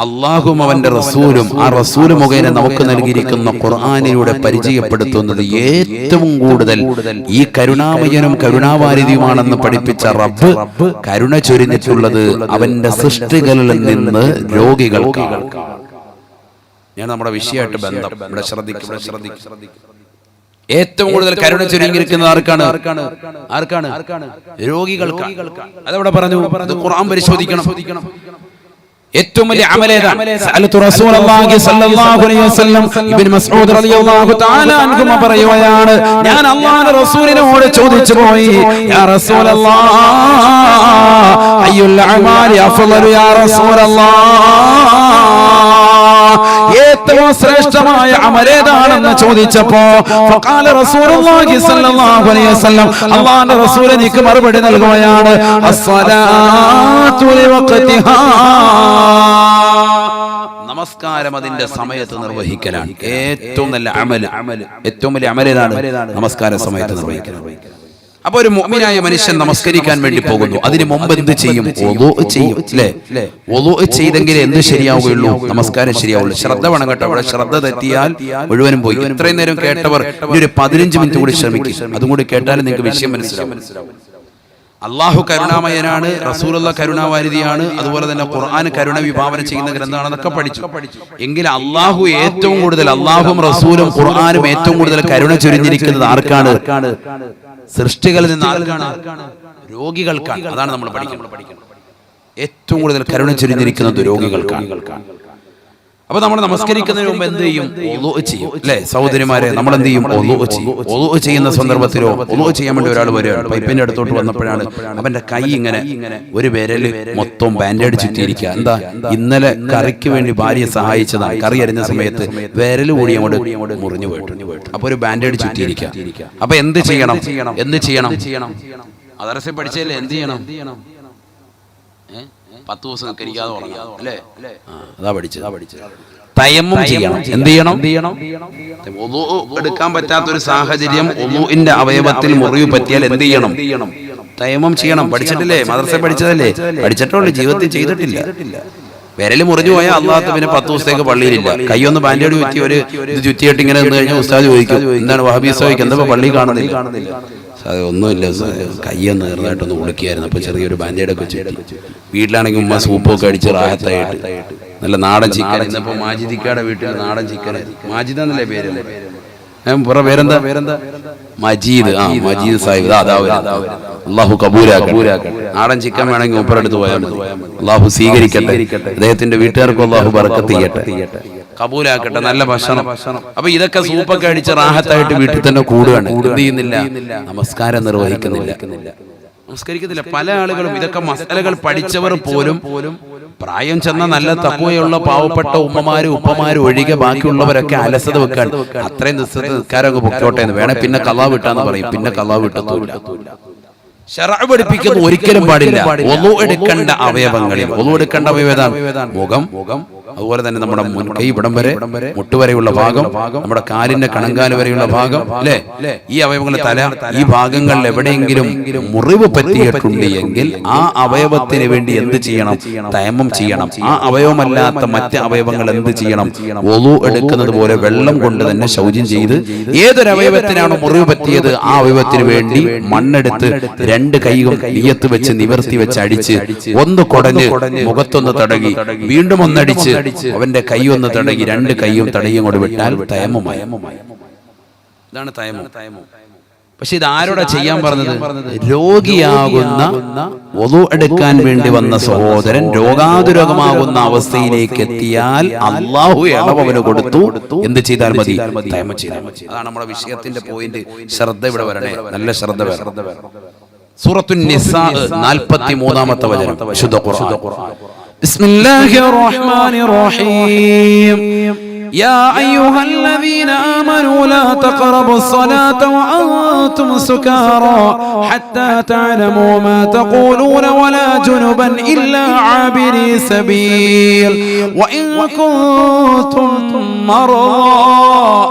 അല്ലാഹും അവന്റെ റസൂലും ആ റസൂൽ മുഖേന നമുക്ക് നൽകിയിരിക്കുന്ന ഖുർആനിലൂടെ പരിചയപ്പെടുത്തുന്നത് ഏറ്റവും കൂടുതൽ ഈ കരുണാമയനും കരുണാവാരിധിയുമാണെന്ന് പഠിപ്പിച്ച റബ്ബ് കരുണ ചൊരിഞ്ഞിട്ടുള്ളത് അവന്റെ സൃഷ്ടികളിൽ നിന്ന് രോഗികൾക്കാണ്. ഞാൻ നമ്മുടെ വിഷയമായിട്ട് ബന്ധം ഇവിടെ ശ്രദ്ധിക്കും. ഏറ്റവും കൂടുതൽ കരുണ ചൊരിഞ്ഞിരിക്കുന്നത് ആർക്കാണ്? രോഗികൾക്കാണ്. അതവിടെ പറഞ്ഞു. അത് ഖുർആൻ പരിശോധിക്കണം. ഏറ്റവും വലിയ അമലേതാണ്. സഅലതു റസൂലുള്ളാഹി സ്വല്ലല്ലാഹു അലൈഹി വസല്ലം ഇബ്നു മസ്ഊദ് റളിയല്ലാഹു തആല അൻഹു പറയുകയാണ്, ഞാൻ അല്ലാഹുവിന്റെ റസൂലിനോട് ചോദിച്ചു പോയി, യാ റസൂലല്ലാഹ് അയ്യുൽ അമാലി അഫ്ളലു യാ റസൂലല്ലാഹ്, ഏറ്റവും ശ്രേഷ്ഠമായ അമലേതാണെന്ന് ചോദിച്ചപ്പോ ഫഖാല റസൂലുള്ളാഹി സ്വല്ലല്ലാഹു അലൈഹി വസല്ലം, അല്ലാഹുവിന്റെ റസൂൽ എനിക്ക് മറുപടി നൽകുകയാണ്, അസ്സലാത്തു ലിവഖതിഹാ, നമസ്കാരം അതിന്റെ സമയത്ത് നിർവഹിക്കലാണ് ഏറ്റവും നല്ല അമൽ. ഏറ്റവും വലിയ അമലേതാണ് നമസ്കാര സമയത്ത് നിർവഹിക്കണം. അപ്പൊ ഒരു മുഅ്മിനായ മനുഷ്യൻ നമസ്കരിക്കാൻ വേണ്ടി പോകുന്നു. അതിന് മുമ്പ് എന്ത് ചെയ്യും? വുളൂ ചെയ്യും, അല്ലേ? വുളൂ ചെയ്തെങ്കിലേ എന്ത് ശരിയാവുകയുള്ളൂ? നമസ്കാരം ശരിയാവുള്ളൂ. ശ്രദ്ധ വേണം കേട്ടോ. അവിടെ ശ്രദ്ധ തെറ്റിയാൽ മുഴുവനും പോയി. ഇത്രയും നേരം കേട്ടവർ ഇനി ഒരു 15 മിനിറ്റ് കൂടി ശ്രമിക്കും. അതും കൂടി കേട്ടാലും നിങ്ങൾക്ക് വിഷയം മനസ്സിലാവും. അള്ളാഹു കരുണാമയനാണ്, റസൂലുള്ളാഹി കരുണാവാരിധിയാണ്, അതുപോലെ തന്നെ ഖുർആൻ കരുണ വിഭാവന ചെയ്യുന്ന ഗ്രന്ഥമാണെന്നൊക്കെ പഠിച്ചു. എങ്കിൽ അള്ളാഹു ഏറ്റവും കൂടുതൽ, അള്ളാഹും റസൂലും ഖുർആനും ഏറ്റവും കൂടുതൽ കരുണ ചൊരിഞ്ഞിരിക്കുന്നത് ആർക്കാണ്? സൃഷ്ടികളിൽ നിന്ന് ആർക്കാണ്? രോഗികൾക്കാണ്. അതാണ് നമ്മൾ പഠിക്കുന്നത്. ഏറ്റവും കൂടുതൽ കരുണ ചൊരിഞ്ഞിരിക്കുന്നത് രോഗികൾക്കാണ്. അപ്പൊ നമ്മൾ നമസ്കരിക്കുന്നതിന് മുമ്പ് എന്ത് ചെയ്യും? വുളൂ ചെയ്യും, അല്ലെ സഹോദരിമാരെ? നമ്മൾ എന്ത് ചെയ്യും? വുളൂ ചെയ്യും. വുളൂ ചെയ്യുന്ന സന്ദർഭത്തിലോ വുളൂ ചെയ്യാൻ വേണ്ടി ഒരാൾ വരികയാണ്. പൈപ്പിന്റെ അടുത്തോട്ട് വന്നപ്പോഴാണ് അവന്റെ കൈ ഇങ്ങനെ ഒരു വിരല് മൊത്തം ബാൻഡേഡ് ചുറ്റിയിരിക്കുക. എന്താ? ഇന്നലെ കറിക്ക് വേണ്ടി ഭാര്യയെ സഹായിച്ചതാണ്. കറി അരിഞ്ഞ സമയത്ത് വിരല് കൂടി അങ്ങോട്ട് മുറിഞ്ഞു പോയിട്ടുണ്ട്. അപ്പൊ ഒരു ബാൻഡേഡ് ചുറ്റിയിരിക്കുക. അപ്പൊ എന്ത് ചെയ്യണം? മദ്രസയിൽ പഠിച്ചല്ലേ? എന്ത് ചെയ്യണം? 10 ദിവസം നിസ്കരിക്കാതെ ഉറങ്ങാം, അല്ലേ? അതാ പഠിച്ചത്. തയമ്മും ചെയ്യണം. എന്ത് ചെയ്യണം? വുളൂ എടുക്കാൻ പറ്റാത്തൊരു സാഹചര്യം, വുളൂഇന്റെ അവയവത്തിൽ മുറിവ് പറ്റിയാൽ എന്ത് ചെയ്യണം? തയമ്മും ചെയ്യണം. പഠിച്ചിട്ടില്ലേ? മദ്രസയിൽ പഠിച്ചതല്ലേ? പഠിച്ചിട്ടുള്ളൂ, ജീവിതത്തിൽ ചെയ്തിട്ടില്ല. വിരല് മുറിഞ്ഞു പോയാൽ അള്ളാഹ് പിന്നെ 10 ദിവസത്തേക്ക് പള്ളിയിലില്ല. കൈയൊന്ന് ബാൻഡേഡ് ചുറ്റി ഒരു ഇത് ചുറ്റിയിട്ട് ഇങ്ങനെ നിന്ന് കഴിഞ്ഞാൽ ഉസ്താദ് ചോദിക്കും, എന്താണ് വഹബീസ് ചോദിക്കും, എന്താ പള്ളി കാണുന്നില്ല? ഒന്നുമില്ല, കയ്യൊന്ന് നേർന്നായിട്ടൊന്ന് ഉളുക്കിയായിരുന്നു. അപ്പൊ ചെറിയൊരു ബാൻഡേഡൊക്കെ ചുറ്റി. വീട്ടിലാണെങ്കിൽ ഉമ്മ സൂപ്പൊക്കെ അടിച്ച് റാഹത്തായിട്ട് നല്ല നാടൻ ചിക്കൻ. ഇന്നിപ്പോ മാജിദിക്കയുടെ വീട്ടിൽ നാടൻ ചിക്കൻ. മാജിദ് എന്നല്ലേ പേരല്ലേ? പേരെന്താ? മജീദ്. മജീദ് സാഹിബ്. അള്ളാഹു കബൂലാക്കട്ടെ. നാടൻ ചിക്കൻ വേണമെങ്കിൽ മൂപ്പറെടുത്ത് പോയാൽ മതി. അള്ളാഹു സ്വീകരിക്കട്ടെ. അദ്ദേഹത്തിന്റെ വീട്ടുകാർക്ക് അള്ളാഹു ബറക്കത്ത് ചെയ്യട്ടെ, കബൂലാക്കട്ടെ. നല്ല ഭക്ഷണം. അപ്പൊ ഇതൊക്കെ സൂപ്പൊക്കെ അടിച്ച് റാഹത്തായിട്ട് വീട്ടിൽ തന്നെ കൂടുകയാണ്. എന്ത് ചെയ്യുന്നില്ല? നമസ്കാരം നമസ്കരിക്കത്തില്ല. പല ആളുകളും ഇതൊക്കെ മസലകൾ പഠിച്ചവർ പോലും പ്രായം ചെന്ന നല്ല തഖ്വയുള്ള പാവപ്പെട്ട ഉമ്മമാരും ഉപ്പമാരും ഒഴികെ ബാക്കിയുള്ളവരൊക്കെ അലസത വെക്കാൻ അത്രയും നിസ്കാരം പൊക്കോട്ടെ എന്ന് വേണേ പിന്നെ ഖളാ വിട്ടാന്ന് പറയും. പിന്നെ ഖളാ വിട്ടത്തുമില്ല. ശറഅ് പഠിപ്പിക്കുന്നു ഒരിക്കലും പാടില്ല. വുളൂ എടുക്കേണ്ട അവയവങ്ങളിൽ, വുളൂ എടുക്കേണ്ട അവയവം മുഖം, അതുപോലെ തന്നെ നമ്മുടെ മുൻകൈ ഇവിടം വരെ, മുട്ടുവരെയുള്ള ഭാഗം, നമ്മുടെ കാലിന്റെ കണങ്കാല് വരെയുള്ള ഭാഗം, അല്ലെ? ഈ അവയവങ്ങളുടെ തല, ഈ ഭാഗങ്ങളിൽ എവിടെയെങ്കിലും മുറിവ് പറ്റിയിട്ടുണ്ട് എങ്കിൽ ആ അവയവത്തിന് വേണ്ടി എന്ത് ചെയ്യണം? തയമ്മം ചെയ്യണം. ആ അവയവമല്ലാത്ത മറ്റ് അവയവങ്ങൾ എന്ത് ചെയ്യണം? വുളൂ എടുക്കുന്നത് പോലെ വെള്ളം കൊണ്ട് തന്നെ ശൗചം ചെയ്ത് ഏതൊരു അവയവത്തിനാണോ മുറിവ് പറ്റിയത് ആ അവയവത്തിന് വേണ്ടി മണ്ണെടുത്ത് 2 കൈയും നിയത്ത് വെച്ച് നിവർത്തി വെച്ച് അടിച്ച് ഒന്ന് കുടഞ്ഞ് മുഖത്തൊന്ന് തടകി വീണ്ടും ഒന്നടിച്ച് അവന്റെ കൈ ഒന്ന് തടകി 2 കൈയും തടയും കൊണ്ട് വിട്ടാൽ തയമ്മുമായി. ഇതാണ് തയമ്മം. പക്ഷെ ഇത് ആരോടാ ചെയ്യാൻ പറഞ്ഞത്? രോഗിയാകുന്ന, വുളൂ എടുക്കാൻ വേണ്ടി വന്ന സഹോദരൻ രോഗാതുരോഗമാകുന്ന അവസ്ഥയിലേക്ക് എത്തിയാൽ അള്ളാഹു ഇളവ് അവന് കൊടുത്തു. എന്ത് ചെയ്താൽ മതി? തയമ്മം ചെയ്താൽ മതി. അതാണ് നമ്മുടെ വിഷയത്തിന്റെ പോയിന്റ്. ശ്രദ്ധ ഇവിടെ വരണേ, നല്ല ശ്രദ്ധ വരണം. സൂറത്തുൻ നിസാ 43-ാമത്തെ വചനം, വിശുദ്ധ ഖുർആൻ. ബിസ്മില്ലാഹിർ റഹ്മാനിർ റഹീം. يا أيها الذين آمنوا لا تقربوا الصلاة وأنتم سكارى حتى تعلموا ما تقولون ولا جنبا إلا عابري سبيل وإن كنتم مرضى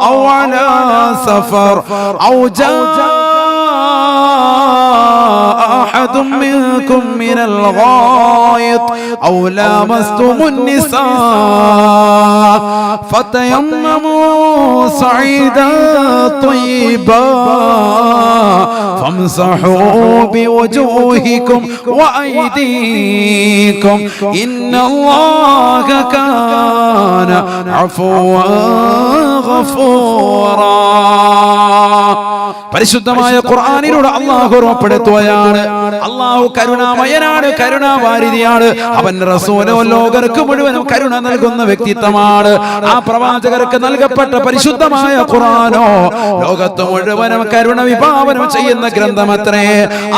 أو على سفر أو جاء أحد منكم من الغائط أو لامستم النساء فتيمموا صعيدا طيبا فامسحوا بوجوهكم وأيديكم إن الله كان عفوا غفورا. പരിശുദ്ധമായ ഖുർആനിലൂടെ അല്ലാഹു ഉറപ്പെടുത്തുകയാണ്, അല്ലാഹു കരുണാമയനാണ്, കരുണാവാരിധിയാണ്. അവൻ റസൂലോ ലോകർക്ക് മുഴുവനും കരുണ നൽകുന്ന വ്യക്തിത്വമാണ്. ആ പ്രവാചകർക്ക് നൽകപ്പെട്ട പരിശുദ്ധമായ ഖുർആനോ ലോകത്ത് മുഴുവനും കരുണ വിഭാവനം ചെയ്യുന്ന ഗ്രന്ഥമത്രേ.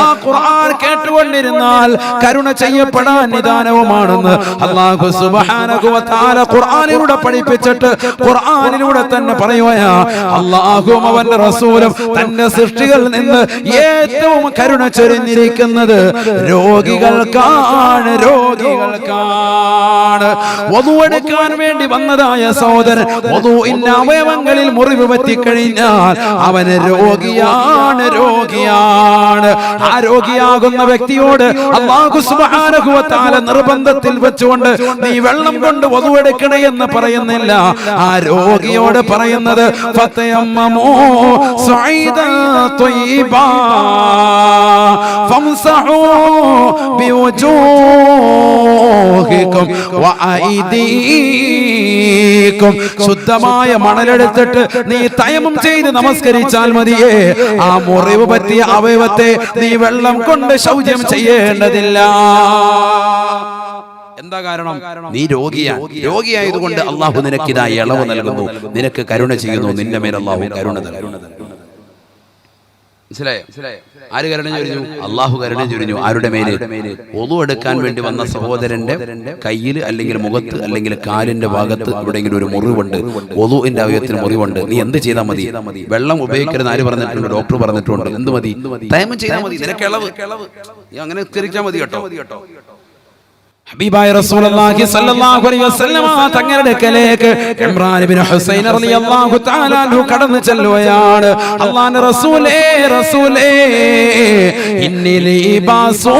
ആ ഖുർആൻ കേട്ടുകൊണ്ടിരുന്നാൽ കരുണ ചെയ്യപ്പെടാൻ നിദാനവുമാണെന്ന് അല്ലാഹു സുബ്ഹാനഹു വ തആല ഖുർആനിലൂടെ പഠിപ്പിച്ചിട്ട് ഖുർആനിലൂടെ തന്നെ പറയുകയാ, അല്ലാഹുവും അവന്റെ റസൂലും തന്റെ സൃഷ്ടികളിൽ നിന്ന് ഏറ്റവും കരുണ ചൊരിഞ്ഞിരിക്കുന്നത് രോഗികൾക്കാണ്, രോഗികൾക്കാണ്. വദു എടുക്കാൻ വേണ്ടി വന്നതായ സഹോദരൻ വദുഇന്റെ അവയവങ്ങളിൽ മുറിവ് പറ്റിക്കഴിഞ്ഞാൽ അവന് രോഗിയാണ്, രോഗിയാണ്. ആ രോഗിയാകുന്ന വ്യക്തിയോട് അല്ലാഹു സുബ്ഹാനഹു വ തആല നിർബന്ധത്തിൽ വെച്ചുകൊണ്ട് നീ വെള്ളം കൊണ്ട് വദു എടുക്കണേ എന്ന് പറയുന്നില്ല. ആ രോഗിയോട് പറയുന്നത് ഫതയമ്മമു സഈദൻ ത്വയ്യിബാ ഫംസഹു ബിവുജൂഹികും വഅയ്ദീകും. ശുദ്ധമായ മണലെടുത്തിട്ട് നീ തയമ്മം ചെയ്ത് നമസ്കരിച്ചാൽ മതിയേ. ആ മുറിവ് പറ്റിയ അവയവത്തെ നീ വെള്ളം കൊണ്ട് ശൗചം ചെയ്യേണ്ടതില്ല. എന്താ കാരണം? നീ രോഗിയാണ്. രോഗിയായതുകൊണ്ട് അള്ളാഹു നിനക്കിതാ ഇളവ് നൽകുന്നു, നിനക്ക് കരുണ ചെയ്യുന്നു, നിന്റെ മേൽ അള്ളാഹു കരുണ നൽകുന്നു. മനസ്സിലായോ? ആര് കരുണ ചൊരിഞ്ഞു? അള്ളാഹു കരുണ ചൊരിഞ്ഞു. ആരുടെ മേല്? ഒളു എടുക്കാൻ വേണ്ടി വന്ന സഹോദരന്റെ കയ്യിൽ അല്ലെങ്കിൽ മുഖത്ത് അല്ലെങ്കിൽ കാലിന്റെ ഭാഗത്ത് എവിടെയെങ്കിലും ഒരു മുറിവുണ്ട്, ഒളുവിന്റെ അവയവത്തിന് മുറിവുണ്ട്. നീ എന്ത് ചെയ്താൽ മതി? വെള്ളം ഉപയോഗിക്കരുത് ആര് പറഞ്ഞിട്ടുണ്ട്? ഡോക്ടർ പറഞ്ഞിട്ടുണ്ട്. എന്ത് മതി? തയമ്മം ചെയ്താൽ മതി, നിനക്ക് ഇളവ്. നീ അങ്ങനെ നിസ്കരിച്ചാൽ മതി കേട്ടോ. ഹബീബായ റസൂലുള്ളാഹി സ്വല്ലല്ലാഹു അലൈഹി വസല്ലമ തങ്ങളുടെ അടുക്കലേക്ക് ഇമ്രാൻ ഇബ്നു ഹുസൈൻ റളിയല്ലാഹു തആല അൻഹു കടന്നു ചെല്ലുകയാണ്. അല്ലാഹുവിന്റെ റസൂലേ, റസൂലേ ഇന്നി ലീബാസൂർ.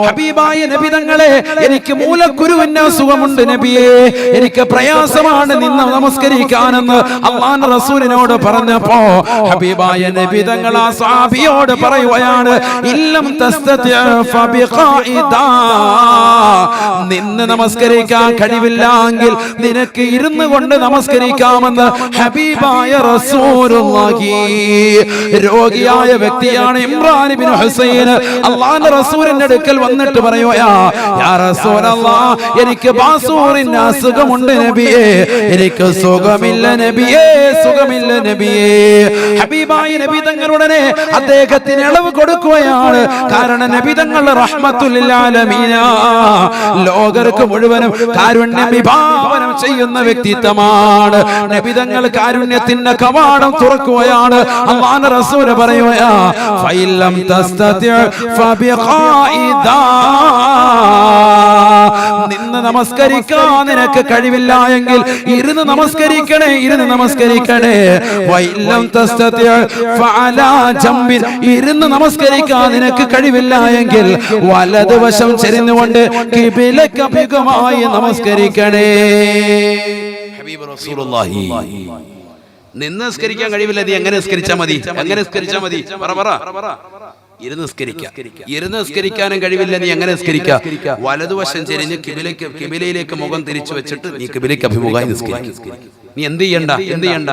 ഹബീബായ നബി തങ്ങളെ, എനിക്ക് മൂലക്കുരുവിന്റെ അസുഖമുണ്ട് നബിയേ, എനിക്ക് പ്രയാസമാണ് നിന്ന് നമസ്കരിക്കാനെന്ന് അല്ലാഹുവിന്റെ റസൂലിനോട് പറഞ്ഞപ്പോ ഹബീബായ നബി തങ്ങൾ ആ സ്വഹാബിയോട് പറയുകയാണ്, ഇല്ലം തസ്തതി ഫബിഖാഇ നിന്ന് നമസ്കരിക്കാൻ കഴിവില്ലെങ്കിൽ നിനക്ക് ഇരുന്ന് കൊണ്ട് നമസ്കരിക്കാമെന്ന് ഹബീബായ റസൂലുള്ളാഹി. രോഗിയായ വ്യക്തിയാണ് ഇമ്രാൻ ഇബ്നു ഹുസൈൻ. അല്ലാഹുവിന്റെ റസൂലിന്റെ അടുക്കൽ വന്നിട്ട് പറയുകയാ, യാ റസൂലല്ലാഹ്, എനിക്ക് ബാസൂറിന്റെ അസുഖമുണ്ട് നബിയേ, എനിക്ക് സുഖമില്ല നബിയേ, സുഖമില്ല നബിയേ. ഹബീബായ നബി തങ്ങളുടനെ അദ്ദേഹത്തിന് ഇളവ് കൊടുക്കുകയാണ്. കാരണം നബി തങ്ങൾ റഹ്മത്തുൽ ആലമീന, ലോകർക്ക് മുഴുവനും കാരുണ്യം വിഭാവനം ചെയ്യുന്ന വ്യക്തിത്വമാണ്. നബി തങ്ങൾ കാരുണ്യത്തിന്റെ കവാടം തുറക്കുകയാണ്. അല്ലാഹുവിന്റെ റസൂൽ പറയുകയാ, ഫഇല്ലം തസ്തതി ഫബിഖാഇദാ. നിന്ന് നമസ്കരിക്കാൻ നിനക്ക് കഴിവില്ല എങ്കിൽ ഇരുന്ന് നമസ്കരിക്കണേ, ഇരുന്ന് നമസ്കരിക്കണേ. വഇല്ലം തസ്തതി ഫഅലാ ജംബിൻ. ഇരുന്ന് നമസ്കരിക്കാൻ നിനക്ക് കഴിവില്ല എങ്കിൽ വലതുവശം ചെരിഞ്ഞുകൊണ്ട് ഖിബിലക്ക് അഭിമുഖമായി നമസ്കരിക്കണേ. ഹബീബ് റസൂലുള്ളാഹി. നിന്ന് നിസ്കരിക്കാൻ കഴിവില്ല, നീ എങ്ങനെ നിസ്കരിച്ചാൽ മതി? എങ്ങനെ നിസ്കരിച്ചാൽ മതി? ഇരുന്ന് നിസ്കരിക്കാം. ഇരുന്ന് നിസ്കരിക്കാനും കഴിവില്ല, നീ എങ്ങനെ നിസ്കരിക്കാം? വലതുവശം ചെരിഞ്ഞ് കിബിലയിലേക്ക് മുഖം തിരിച്ചു വെച്ചിട്ട് നീ കിബിലയ്ക്ക് അഭിമുഖമായി നിസ്കരിക്കും. നീ എന്ത് ചെയ്യണ്ട? എന്ത് ചെയ്യണ്ട?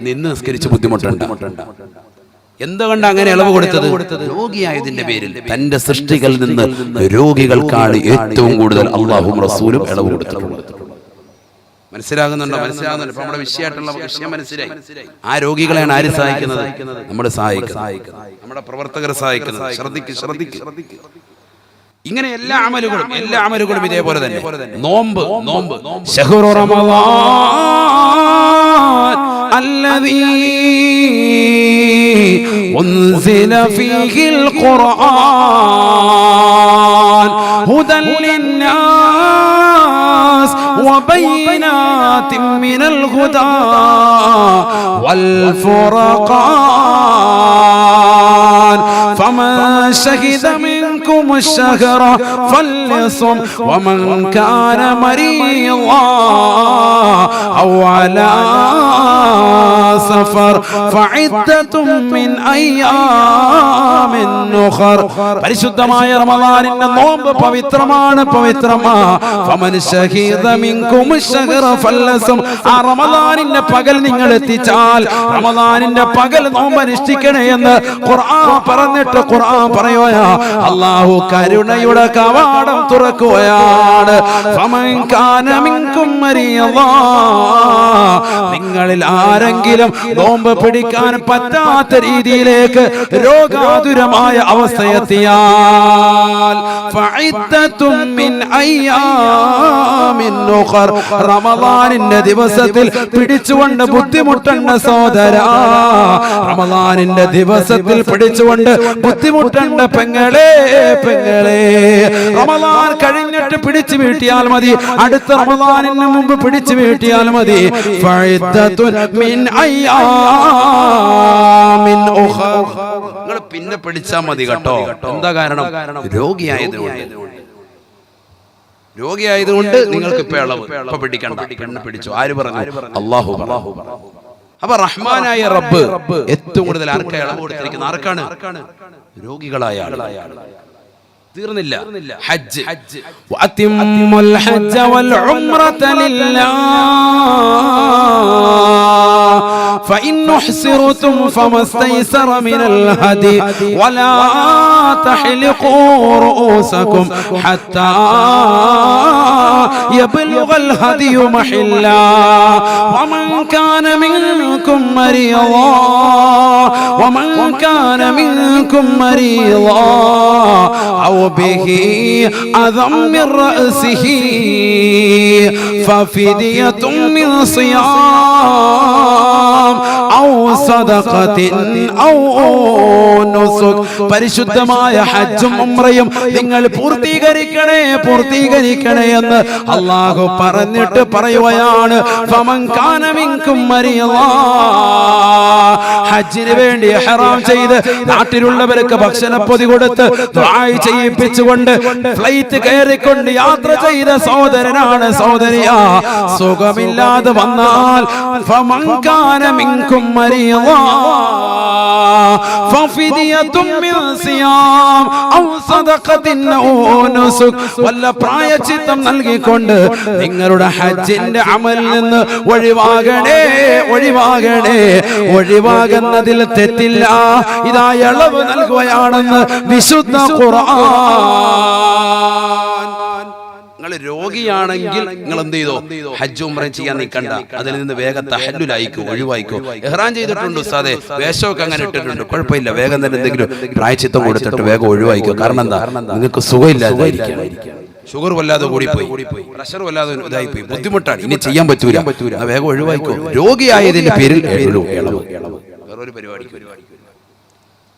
നിന്ന് നിസ്കരിച്ച് ബുദ്ധിമുട്ടുണ്ട്. എന്തുകൊണ്ട് അങ്ങനെ ഇളവ് കൊടുത്തത്? രോഗിയായതിന്റെ പേരിൽ. തന്റെ സൃഷ്ടികളിൽ നിന്ന് രോഗികൾക്കാണ് ഏറ്റവും കൂടുതൽ അള്ളാഹും റസൂലും ഇളവ് കൊടുത്തിട്ടുള്ളത്. മനസ്സിലാകുന്നുണ്ടോ? മനസ്സിലാകുന്നുണ്ടോ? ഇപ്പൊ നമ്മുടെ വിഷയമായിട്ടുള്ള വിഷയം മനസ്സിലായി. ആ രോഗികളെയാണ് ആര് സഹായിക്കുന്നത്? നമ്മൾ സഹായിക്കുന്നത്, നമ്മുടെ പ്രവർത്തകരെ സഹായിക്കുന്നത്. ശ്രദ്ധിക്ക്. ഇങ്ങനെ എല്ലാ അമലുകളും ഇതേപോലെ തന്നെ. നോമ്പ് ശഹ്റു റമളാൻ അല്ലദീ ഉൻസില ഫീഹിൽ ഖുർആൻ ഹുദൻ ലിന്നാസ് وبينات من الهدى والفرقان فمن شهد منكم الشهر فليصم ومن كان مريضا أو على سفر فعدة من أيام أخر പരിശുദ്ധമായ റമദാനിന്റെ നോമ്പ് പവിത്രമാണ് ഫമൻ ശഹീദ മിൻകും അശ്ശഹറ ഫല്ലസും ആ റമദാനിന്റെ പകൽ നിങ്ങൾ എത്തിച്ചാൽ റമദാനിന്റെ പകൽ നോമ്പ് അനുഷ്ഠിക്കണേ എന്ന് ഖുർആൻ പറഞ്ഞിട്ട് ഖുർആൻ പറയുകയാ അല്ലാഹു കരുണയുടെ കവാടം തുറക്കുകയാണ് ഫമൻ കാന മിൻകും മരീദാ നിങ്ങളിൽ ആരെങ്കിലും നോമ്പ് പിടിക്കാൻ പറ്റാത്ത രീതിയിലേക്ക് രോഗാതുരമായ അവസ്ഥയെത്തിയാൽ ഫഇദ്ദത്തും മിൻ അയ്യാമിൻ ഉഖർ റമദാനിന്റെ ദിവസത്തിൽ പിടിച്ചുകൊണ്ട് ബുദ്ധിമുട്ടേണ്ട സഹോദരാ റമദാനിന്റെ ദിവസത്തിൽ പിടിച്ചുകൊണ്ട് ബുദ്ധിമുട്ടേണ്ട പെങ്ങളെ റമദാൻ കഴിഞ്ഞിട്ട് പിടിച്ചു വീട്ടിയാൽ മതി അടുത്ത റമദാനിന് മുമ്പ് പിടിച്ചു വീട്ടിയാൽ മതി ഫഇദ്ദത്തുൻ മിൻ അയ്യാമിൻ ഉഖർ നിങ്ങൾ പിന്നെ പിടിച്ചാൽ മതി കേട്ടോ എന്താ കാരണം രോഗിയായതുകൊണ്ട് നിങ്ങൾക്ക് ഇപ്പൊ ഇളവ് ഇപ്പൊ പിടിക്കണ്ട പെണ്ണ് പിടിച്ചു ആര് പറഞ്ഞു അല്ലാഹു അപ്പൊ റഹ്മാനായ റബ്ബ് ഏറ്റവും കൂടുതൽ ആർക്കാണ് ഇളവ് കൊടുത്തിരിക്കുന്നത് ആർക്കാണ് രോഗികളായ തീർന്നില്ല ഹജ്ജ് വഅതിമ്മുൽ ഹജ്ജ വൽ ഉംറത ലില്ലാഹ് فإن أحصرتم فما استيسر من الهدي ولا تحلقوا رؤوسكم حتى يبلغ الهدي محلا ومن كان منكم مريضا أو به أذى من رأسه ففدية من صيام أو صدقة أو نسك പരിശുദ്ധമായ ഹജ്ജും ഉംറയും നിങ്ങൾ പൂർത്തീകരിക്കണേ എന്ന് അല്ലാഹു പറഞ്ഞിട്ട് പറയുകയാണ് ഫമൻ കാന മിൻകും മരീദാ ഹജ്ജിന് വേണ്ടി ഇഹ്റാം ചെയ്ത് നാട്ടിലുള്ളവർക്ക് ഭക്ഷണപ്പൊതി കൊടുത്ത് ദുആ ചെയ്യിപ്പിച്ചുകൊണ്ട് ഫ്ലൈറ്റ് കയറിക്കൊണ്ട് യാത്ര ചെയ്ത സഹോദരനാണ് സുഖമില്ലാതെ വന്നാൽ ഫമൻ കാന മിൻകും മരീദാ ഫഫിദിയത്തും മിൻ സിയാം ഔ സദഖത്തിൻ ഔ നുസുക് വല്ല പ്രായശ്ചിത്തം നൽകിക്കൊണ്ട് നിങ്ങളുടെ ഹജ്ജിന്റെ അമലിൽ നിന്ന് ഒഴിവാകുന്നതിൽ തെറ്റില്ല ഇതാ ഇളവ് നൽകുകയാണെന്ന് വിശുദ്ധ ഖുർആൻ നിങ്ങൾ രോഗിയാണെങ്കിൽ നിങ്ങൾ എന്ത് ചെയ്തോ ഹജ്ജ് ഉംറയും ചെയ്യാൻ നിൽക്കണ്ട അതിൽ നിന്ന് വേഗം തഹല്ലുലായിക്കോ ഒഴിവായിക്കോ ഇഹ്റാം ചെയ്തിട്ടുണ്ട് ഉസ്താദേ വേഷമൊക്കെ അങ്ങനെ ഇട്ടിട്ടുണ്ട് കുഴപ്പമില്ല വേഗം തന്നെ എന്തെങ്കിലും പ്രായശ്ചിത്തം കൊടുത്തിട്ട് വേഗം ഒഴിവായിക്കോ കാരണം എന്താ നിങ്ങൾക്ക് സുഖമില്ലാതായിരിക്കും ഷുഗർ വല്ലാതെ കൂടിപ്പോയി പ്രഷർ വല്ലാതെ ഇതായിപ്പോയി ബുദ്ധിമുട്ടാണ് ഇനി ചെയ്യാൻ പറ്റൂല വേഗം ഒഴിവായിക്കോ രോഗിയായതിന്റെ പേരിൽ വേറൊരു പരിപാടിക്ക്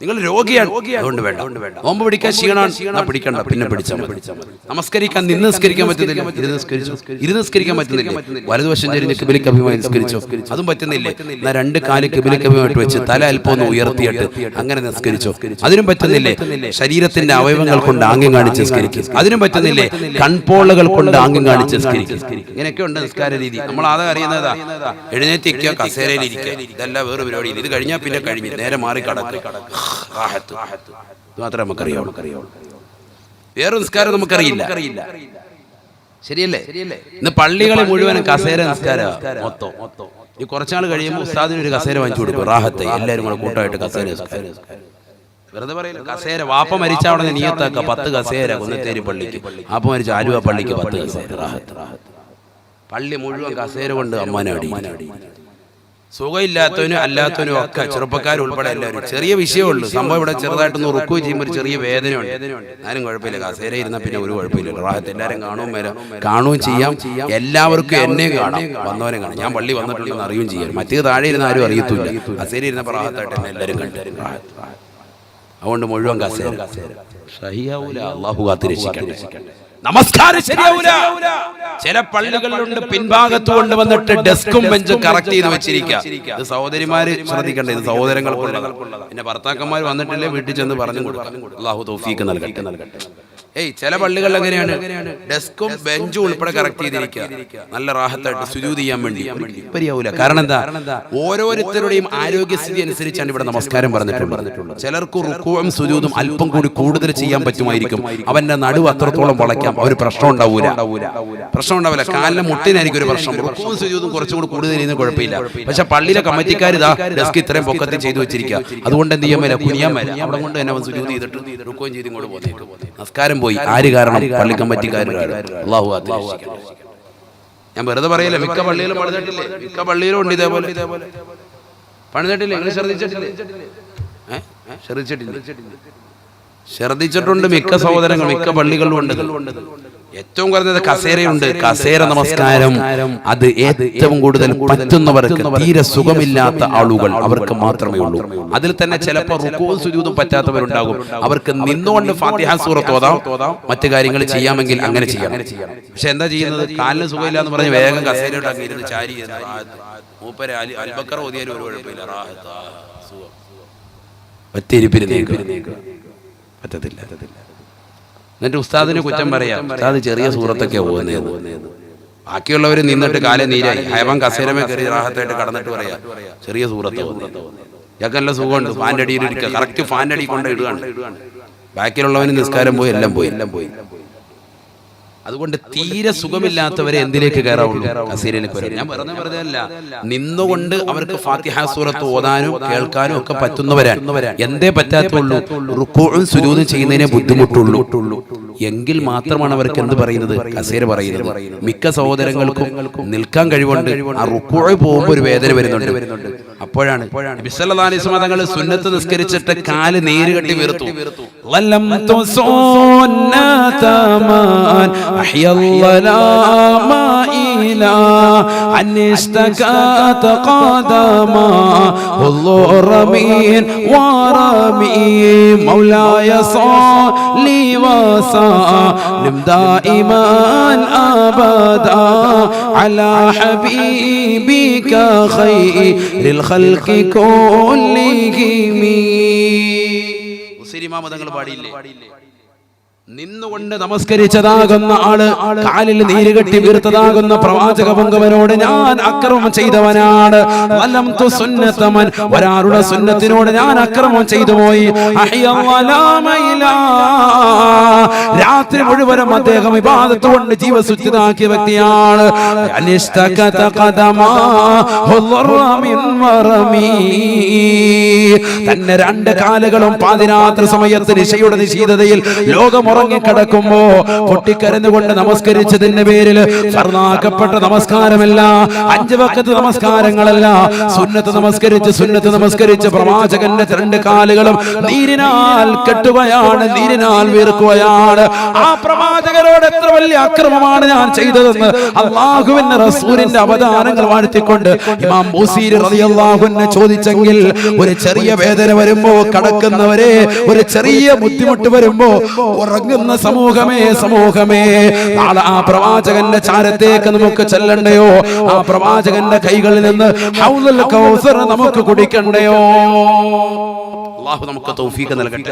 നിങ്ങൾ രോഗിയാണ് അതുകൊണ്ട് വേണ്ട നോമ്പ് പിടിക്കാൻ ക്ഷീണാണ് പിടിക്കണ്ട പിന്നെ പിടിച്ചാൽ നമസ്കരിക്കാൻ നിസ്കരിക്കാൻ പറ്റുന്നില്ല ഇരുന്ന് പറ്റുന്നില്ല വലതുവശം ചെരിഞ്ഞ് കിബിലക്ക് അഭിമായി നിസ്കരിച്ചോ അതും പറ്റുന്നില്ല എന്നാൽ രണ്ട് കാല് കിബിലക്ക് അഭിമായിട്ട് വെച്ച് തല അല്പം ഒന്ന് ഉയർത്തിയിട്ട് അങ്ങനെ നിസ്കരിച്ചോ അതിനും പറ്റുന്നില്ലേ ശരീരത്തിന്റെ അവയവങ്ങൾ കൊണ്ട് ആംഗ്യം കാണിച്ച് നിസ്കരിക്കും അതിനും പറ്റുന്നില്ലേ കൺപോളകൾ കൊണ്ട് ആംഗ്യം കാണിച്ച് നിസ്കരിക്കും ഇങ്ങനെയൊക്കെ ഉണ്ട് നിസ്കാര രീതി നമ്മൾ ആദ്യം അറിയുന്നതാ എഴുന്നേറ്റിരിക്കുക കസേരയിൽ ഇരിക്കുക ഇതല്ല വേറെ പരിപാടി ഇത് കഴിഞ്ഞാൽ പിന്നെ കഴിഞ്ഞു നേരെ മാറി കടക്കുക മാത്രമേ നമുക്കറിയാവുള്ളൂ വേറെ നിസ്കാരം നമുക്കറിയില്ല ശരിയല്ലേ ഇന്ന് പള്ളികളെ മുഴുവനും കസേര നിസ്കാരം മൊത്തം ഈ കുറച്ചാൾ കഴിയുമ്പോൾ ഉസ്താദിന് ഒരു കസേര വാങ്ങിച്ചു കൊടുക്കും റാഹത്ത് എല്ലാവരും കൂടെ കൂട്ടമായിട്ട് കസേര വെറുതെ പറയില്ല കസേര വാപ്പ മരിച്ച അവിടെ നിയത്താക്ക 10 കസേര കുന്നത്തേരി പള്ളിക്ക് വാപ്പ മരിച്ച ആലുവ പള്ളിക്ക് 10 കസേര റാഹത്ത് പള്ളി മുഴുവൻ കസേര കൊണ്ട് അമ്മാനെ അടി സുഖമില്ലാത്തവനും അല്ലാത്തവനും ഒക്കെ ചെറുപ്പക്കാരുൾപ്പെടെ എല്ലാവരും ചെറിയ വിഷയമുള്ളൂ സംഭവം ഇവിടെ ചെറുതായിട്ടൊന്ന് റുക്കു ചെയ്യുമ്പോൾ ഒരു ചെറിയ വേദനയുണ്ട് ആരും കുഴപ്പമില്ല കസേര ഇരുന്നാൽ പിന്നെ ഒരു കുഴപ്പമില്ല റാഹത്ത് എല്ലാവരും കാണുകയും ചെയ്യാം എല്ലാവർക്കും എന്നെയും കാണാം വന്നവനെ കാണാം ഞാൻ പള്ളി വന്നിട്ടുണ്ടെന്ന് അറിയുകയും ചെയ്യാം മറ്റേ താഴെ ഇരുന്ന് ആരും അറിയത്തില്ല കസേര ഇരുന്നപ്പോൾ റാഹത്തായിട്ട് എന്നെ എല്ലാവരും കണ്ടു അതുകൊണ്ട് മുഴുവൻ കസേര അല്ലാഹു കാത്ത് രക്ഷിക്കട്ടെ നമസ്കാരം ശരിയാവൂല. ചില പള്ളികളിലുണ്ട് പിൻഭാഗത്ത് കൊണ്ട് വന്നിട്ട് ഡെസ്കും ബെഞ്ചും കറക്റ്റ് ചെയ്ത് വെച്ചിരിക്കുക. ഇത് സഹോദരിമാര് ശ്രദ്ധിക്കണ്ടേ, ഇത് സഹോദരങ്ങൾക്കുള്ളത്. പിന്നെ ഭർത്താക്കന്മാർ വന്നിട്ടില്ലേ വീട്ടിൽ ചെന്ന് പറഞ്ഞു കൊടുക്കാം. അല്ലാഹു തൗഫീഖ് നൽകട്ടെ. ചില പള്ളികളിൽ എങ്ങനെയാണ് ഡെസ്കും ബെഞ്ചും ഉൾപ്പെടെ കറക്റ്റ് ചെയ്തിരിക്കുക, നല്ല റാഹത്തായിട്ട് സുജൂദ് ചെയ്യാൻ വേണ്ടി. പരിയാവൂല. കാരണം എന്താ? ഓരോരുത്തരുടെയും ആരോഗ്യസ്ഥിതി അനുസരിച്ചാണ് ഇവിടെ നമസ്കാരം പറഞ്ഞിട്ടുള്ളത്. ചിലർക്ക് റുക്കൂഉം സുജൂദും അല്പം കൂടി കൂടുതൽ ചെയ്യാൻ പറ്റുമായിരിക്കും. അവന്റെ നടുവ് അത്രത്തോളം വളയ്ക്കാം, ഒരു പ്രശ്നം ഉണ്ടാവില്ല. കാലിലെ മുട്ടിനായിരിക്കും ഒരു പ്രശ്നം. റുക്കൂഉം സുജൂദും കുറച്ചും കൂടി കൂടുതൽ ചെയ്യുന്നത് കുഴപ്പമില്ല. പക്ഷെ പള്ളിയിലെ കമ്മിറ്റിക്കാർ ഇതാ ഡെസ്ക് ഇത്രയും പൊക്കത്തിൽ ചെയ്തു വെച്ചിരിക്കുക. അതുകൊണ്ട് എന്ത് ചെയ്യാൻ മേല, കുനിയാൻ മേല. അവിടെ കൊണ്ട് തന്നെ അവൻ സുജൂദ് ചെയ്തിട്ട് റുക്കൂഉം ചെയ്ത് ഇങ്ങോട്ട് പോകുന്നേക്കും. നമസ്കാരം പോയി. ആര് കാരണം? പള്ളി കമ്മിറ്റിക്കാർ. അല്ലാഹു ആശിക്കട്ടെ. ഞാൻ വെറുതെ പറയല്ലേ, മിക്ക പള്ളിയിലും പണിതിട്ടില്ലേ? മിക്ക പള്ളിയിലും ഉണ്ട് ഇതേപോലെ പണിതിട്ടില്ലേ? നിങ്ങൾ ശ്രദ്ധിച്ചിട്ടുണ്ട്. മിക്ക സഹോദരങ്ങൾ മിക്ക പള്ളികളിലും ഉണ്ട്. ഏറ്റവും കുറഞ്ഞത് കസേരയുണ്ട്. കസേര നമസ്കാരം അത് ഏറ്റവും കൂടുതൽ പറ്റുന്നവർക്ക്, തീരെ സുഖമില്ലാത്ത ആളുകൾ, അവർക്ക് മാത്രമേ ഉള്ളൂ. അതിൽ തന്നെ ചിലപ്പോൾ റുക്കൂഉം സുജൂദും പറ്റാത്തവരുണ്ടാകും. അവർക്ക് നിന്നുകൊണ്ട് ഫാത്തിഹ സൂറത്ത് ഓതാം, മറ്റു കാര്യങ്ങൾ ചെയ്യാമെങ്കിൽ അങ്ങനെ ചെയ്യാം. പക്ഷെ എന്താ ചെയ്യുന്നത്? കാലിന് സുഖമില്ല എന്ന് പറഞ്ഞ് വേഗം കസേരയോട്ട് അങ്ങ് ഇരുന്ന് ചാരി മൂപ്പരെ അൽബക്കർ ഓതിയാലും ഒരു കുഴപ്പമില്ല, ഒറ്റയിരിപ്പിന് പറ്റത്തില്ല. എന്നിട്ട് ഉസ്താദിന് കുറ്റം പറയാം, ഉസ്താദ് ചെറിയ സൂറത്തൊക്കെ പോകുന്നത്. ബാക്കിയുള്ളവർ നിന്നിട്ട് കാലം നീരായി ഹൈവാൻ കസേരമേ കയറി റാഹത്തായിട്ട് കടന്നിട്ട് പറയാം ചെറിയ സൂറത്ത് പോകുന്നത്. ഇയാൾക്ക് നല്ല സുഖമുണ്ട്, ഫാൻ്റെ അടിയിൽ ഇരിക്കുക, കറക്റ്റ് ഫാൻ്റെ അടി കൊണ്ട് ഇടുകയാണ്. ബാക്കിയുള്ളവന് നിസ്കാരം പോയി, എല്ലാം പോയി. അതുകൊണ്ട് തീരെ സുഖമില്ലാത്തവരെ എന്തിലേക്ക് കയറാവുള്ളൂ? കസേരയിലേക്ക് വരാം. ഞാൻ പറഞ്ഞതല്ല, നിന്നുകൊണ്ട് അവർക്ക് ഫാത്തിഹ സൂറത്ത് ഓതാനും കേൾക്കാനും ഒക്കെ പറ്റുന്നവരാണ്. എന്തേ പറ്റാത്തുള്ളൂ? റുക്കൂഉം സുജൂദും ചെയ്യുന്നതിനെ ബുദ്ധിമുട്ടുള്ളൂ. എങ്കിൽ മാത്രമാണ് അവർക്ക് എന്ത് പറയുന്നത്? കസേര പറയുന്നത്. മിക്ക സഹോദരങ്ങൾക്കും നിൽക്കാൻ കഴിവുണ്ട്, ആ റുക്കൂഉ പോകുമ്പോൾ ഒരു വേദന വരുന്നുണ്ട്. അപ്പോഴാണ് നബി സല്ലല്ലാഹു അലൈഹി വസല്ലം തങ്ങൾ സുന്നത്ത് നിസ്കരിച്ചിട്ട് കാല് നീര് കെട്ടി വീർത്തു. أحيا الظلام إلى أن اشتكت قدما والله رمين ورمي مولاي صل وسلم دائما أبدا على حبيبك خير الخلق كلهم. ഉസൈരിമാമ തങ്ങൾ പാടിയില്ലേ, നിന്നുകൊണ്ട് നമസ്കരിച്ചതാകുന്ന ആള് കാലിൽ നീരുകെട്ടി വീർത്തതാകുന്ന പ്രവാചക പൊങ്കവനോട് ഞാൻ അക്രമം ചെയ്തവനാണ്. ഒരാളുടെ സുന്നത്തിനോട് ഞാൻ അക്രമം ചെയ്തു പോയി. രാത്രി മുഴുവനും അദ്ദേഹം ഇബാദത്ത് കൊണ്ട് ജീവസുറ്റിതാക്കിയ വ്യക്തിയാണ്. തന്നെ രണ്ട് കാലുകളും പാതിരാത്രി സമയത്ത് നിശയുടെ നിശീതതയിൽ ലോകം ഉറങ്ങിക്കിടക്കുമ്പോ പൊട്ടിക്കരഞ്ഞുകൊണ്ട് നമസ്കരിച്ചതിന്റെ പേരിൽ ഫർദാക്കപ്പെട്ട നമസ്കാരമല്ല, 5 വഖത്ത് നമസ്കാരങ്ങളല്ല, സുന്നത്ത് നമസ്കരിച്ച് പ്രവാചകന്റെ 2 കാലുകളും നീരിനാൽ കെട്ടുകയാണ്, നീരിനാൽ വീർക്കുകയാണ്. ആ പ്രവാചകരോട് എത്ര വലിയ അക്രമമാണ് ഞാൻ ചെയ്തതെന്ന് അല്ലാഹുവിന്റെ റസൂലിന്റെ അവദാനങ്ങൾ വാഴ്ത്തിക്കൊണ്ട് ഇമാം ബൂസീരി റളിയല്ലാഹു അൻഹു ചോദിച്ചെങ്കിൽ, ഒരു ചെറിയ വേദന വരുമ്പോ കടക്കുന്നവരെ, ഒരു ചെറിയ ബുദ്ധിമുട്ട് വരുമ്പോ ഉറങ്ങുന്ന സമൂഹമേ, നാളെ ആ പ്രവാചകന്റെ ചാരത്തേക്ക് നമുക്ക് ചെല്ലണ്ടയോ? ആ പ്രവാചകന്റെ കൈകളിൽ നിന്ന് ഹൗദുൽ കൗസർ നമുക്ക് കുടിക്കണ്ടയോ? അല്ലാഹു നമുക്ക് തൗഫീഖ് നൽകട്ടെ.